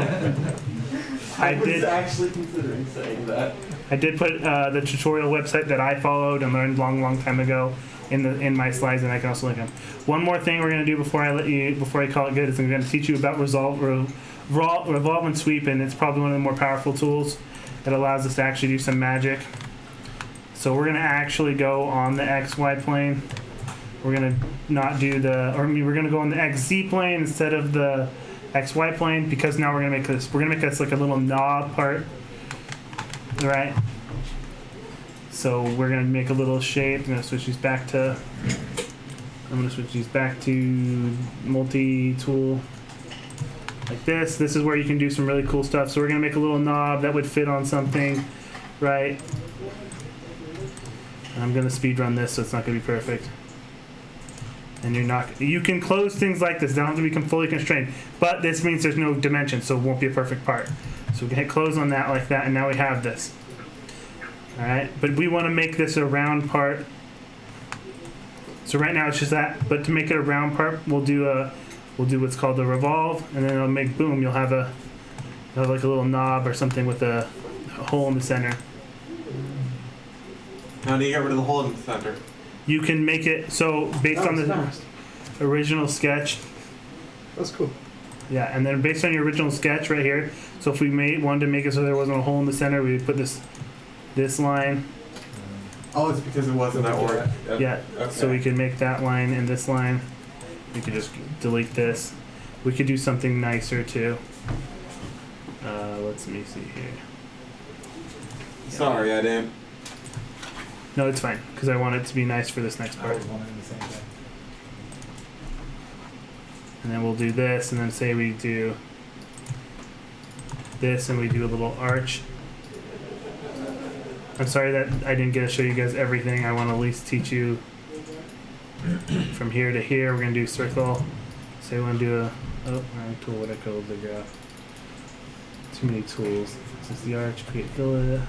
I was actually considering saying that. I did put the tutorial website that I followed and learned long time ago in my slides, and I can also link them. One more thing we're going to do before I call it good is I'm going to teach you about revolve and sweep, and it's probably one of the more powerful tools that allows us to actually do some magic. So we're going to actually go on the XY plane. We're going to not do we're going to go on the XZ plane instead of the XY plane, because now we're going to make this like a little knob part. All right. So we're going to make a little shape. I'm going to switch these back to multi-tool like this. This is where you can do some really cool stuff. So we're going to make a little knob that would fit on something, right? And I'm going to speed run this so it's not going to be perfect. And you can close things like this. They don't have to be fully constrained, but this means there's no dimension, so it won't be a perfect part. So we can hit close on that like that, and now we have this. All right, but we want to make this a round part. So right now it's just that, but to make it a round part, we'll do what's called the revolve, and then it'll make boom. You'll have like a little knob or something with a hole in the center. How do you get rid of the hole in the center? You can make it so based on the original sketch. That's cool. Yeah, and then based on your original sketch right here. So if we wanted to make it so there wasn't a hole in the center, we would put this line. Oh, it's because it wasn't that order. Yeah. Okay. So we could make that line and this line. We could just delete this. We could do something nicer too. Let me see here. Sorry, I didn't. No, it's fine because I want it to be nice for this next I part. was wondering the same thing. And then we'll do this, and then say we do this, and we do a little arch. I'm sorry that I didn't get to show you guys everything. I want to at least teach you from here to here. We're gonna do circle. Say we want to do wrong tool. What I call the graph. Too many tools. This is the arch. Create fillet.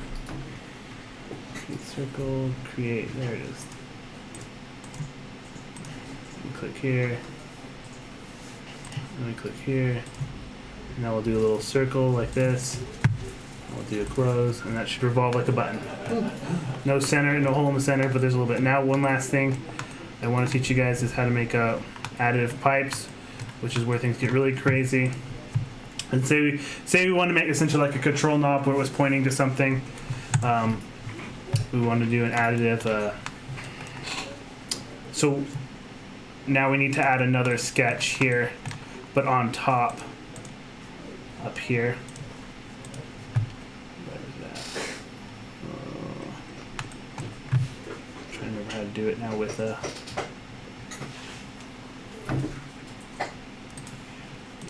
Create circle. Create. There it is. And click here. And we click here. And now we'll do a little circle like this. We'll do a close, and that should revolve like a button. No center, no hole in the center, but there's a little bit. Now, one last thing I want to teach you guys is how to make additive pipes, which is where things get really crazy. And say we want to make essentially like a control knob where it was pointing to something. We want to do an additive. So now we need to add another sketch here, but on top, up here. Trying to remember how to do it now with yeah,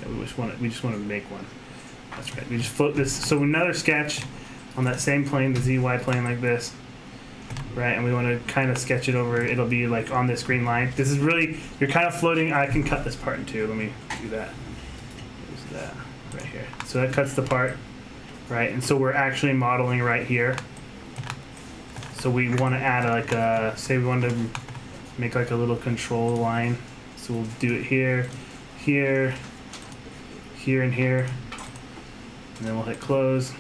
we just want to make one. That's right. We just float this. So another sketch on that same plane, the ZY plane like this. right? And we want to kind of sketch it over. It'll be like on this green line. This is really, you're kind of floating. I can cut this part in two. Let me do that. There's that right here. So that cuts the part, right? And so we're actually modeling right here. So we want to add like a, say we want to make like a little control line. So we'll do it here, here, here, and here. And then we'll hit close.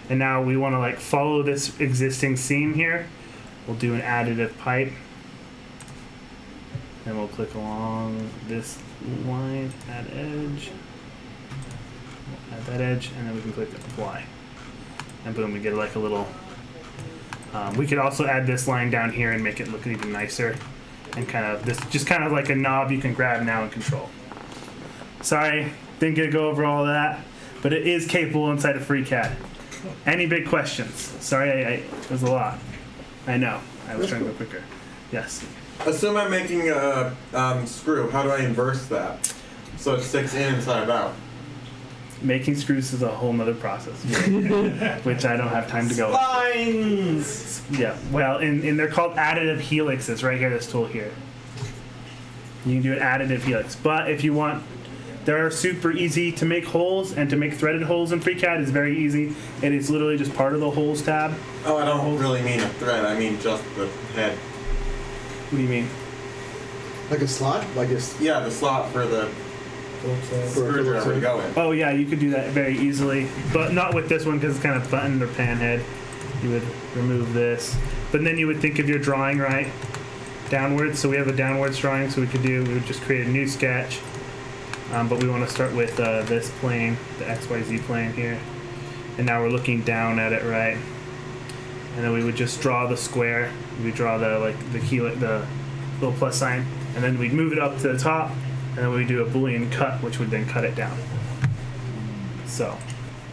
And now we want to like follow this existing seam here. We'll do an additive pipe. Then we'll click along this line, add edge. We'll add that edge, and then we can click apply. And boom, we get like a little. We could also add this line down here and make it look even nicer. And kind of this, just kind of like a knob you can grab now and control. Sorry, didn't get to go over all of that, but it is capable inside of FreeCAD. Any big questions? Sorry, it was a lot. I know. I was trying to go quicker. Yes. Assume I'm making a screw. How do I inverse that so it sticks in inside out? Making screws is a whole nother process, which I don't have time to go. Lines. Yeah. Well, and they're called additive helixes. Right here, this tool here. You can do an additive helix, but if you want. They're super easy to make holes, and to make threaded holes in FreeCAD is very easy. And it's literally just part of the holes tab. Oh, I don't really mean a thread. I mean just the head. What do you mean? Like a slot? Like a Yeah, the slot for the screwdriver to go in. Oh yeah, you could do that very easily, but not with this one because it's kind of buttoned or pan head. You would remove this, but then you would think of your drawing right downwards. So we have a downwards drawing, so we would just create a new sketch. But we want to start with this plane, the XYZ plane here. And now we're looking down at it, right? And then we would just draw the square. We draw the little plus sign, and then we'd move it up to the top, and then we do a Boolean cut, which would then cut it down. So,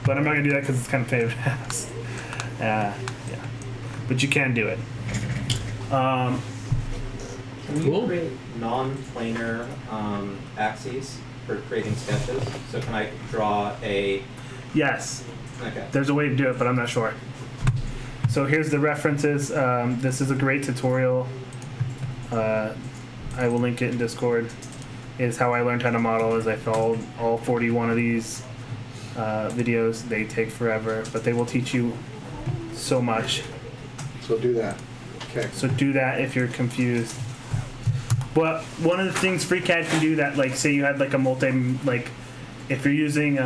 but I'm not gonna do that because it's kind of pain in the ass. Yeah, but you can do it. Can Cool. you create non-planar axes for creating sketches? So can I draw a... Yes, Okay. there's a way to do it, but I'm not sure. So here's the references. This is a great tutorial. I will link it in Discord. Is how I learned how to model. Is I followed all 41 of these videos. They take forever, but they will teach you so much. So do that. Okay. So do that if you're confused. But one of the things FreeCAD can do that, like say you had like a like if you're using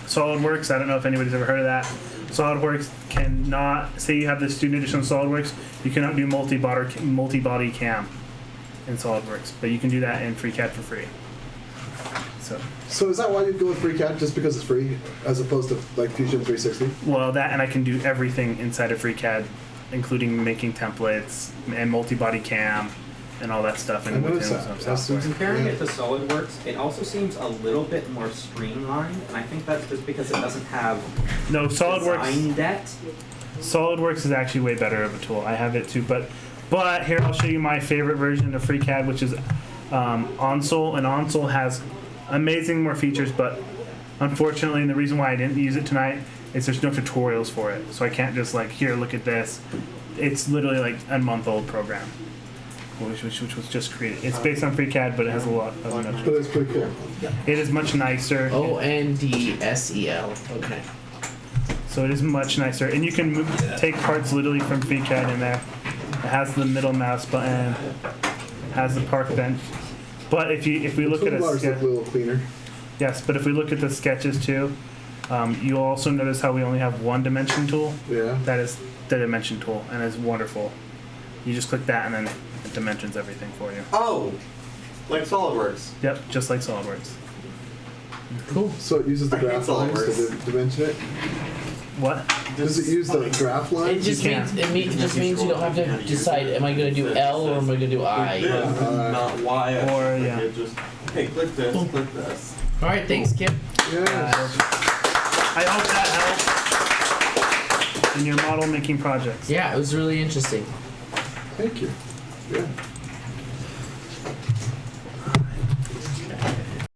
SolidWorks, I don't know if anybody's ever heard of that. SolidWorks cannot, say you have the student edition of SolidWorks, you cannot do multi-body cam in SolidWorks, but you can do that in FreeCAD for free. So is that why you go with FreeCAD, just because it's free, as opposed to like Fusion 360? Well, that, and I can do everything inside of FreeCAD, including making templates and multi-body cam and all that stuff. And I noticed within that. some software. Comparing it to SolidWorks, it also seems a little bit more streamlined, and I think that's just because it doesn't have No, SolidWorks. design debt. SolidWorks is actually way better of a tool. I have it too, but here I'll show you my favorite version of FreeCAD, which is Onsol, and Onsol has amazing more features, but unfortunately, and the reason why I didn't use it tonight is there's no tutorials for it, so I can't just like, here, look at this. It's literally like a month-old program, which was just created. It's based on FreeCAD, but it has a lot of But it's pretty cool. It is much nicer. ONDSEL. Okay. So it is much nicer, and you can take parts literally from FreeCAD in there. It has the middle mouse button, has the park bench. But if we look at a Toolbars look a little cleaner. yes, but if we look at the sketches too, you'll also notice how we only have one dimension tool. Yeah. That is the dimension tool, and it's wonderful. You just click that, and then it dimensions everything for you. Oh, like SolidWorks. Yep, just like SolidWorks. Cool. So it uses the I hate graph lines SolidWorks. to dimension it? What? Does it use the graph It lines? just You means just means you don't have to decide. Am I going to do L or am I going to do I? This, not Y. Or, yeah. It just, hey, click this, click this. All right. Thanks, Kim. Yes. I hope that helps in your model making projects. Yeah, it was really interesting. Thank you. Yeah.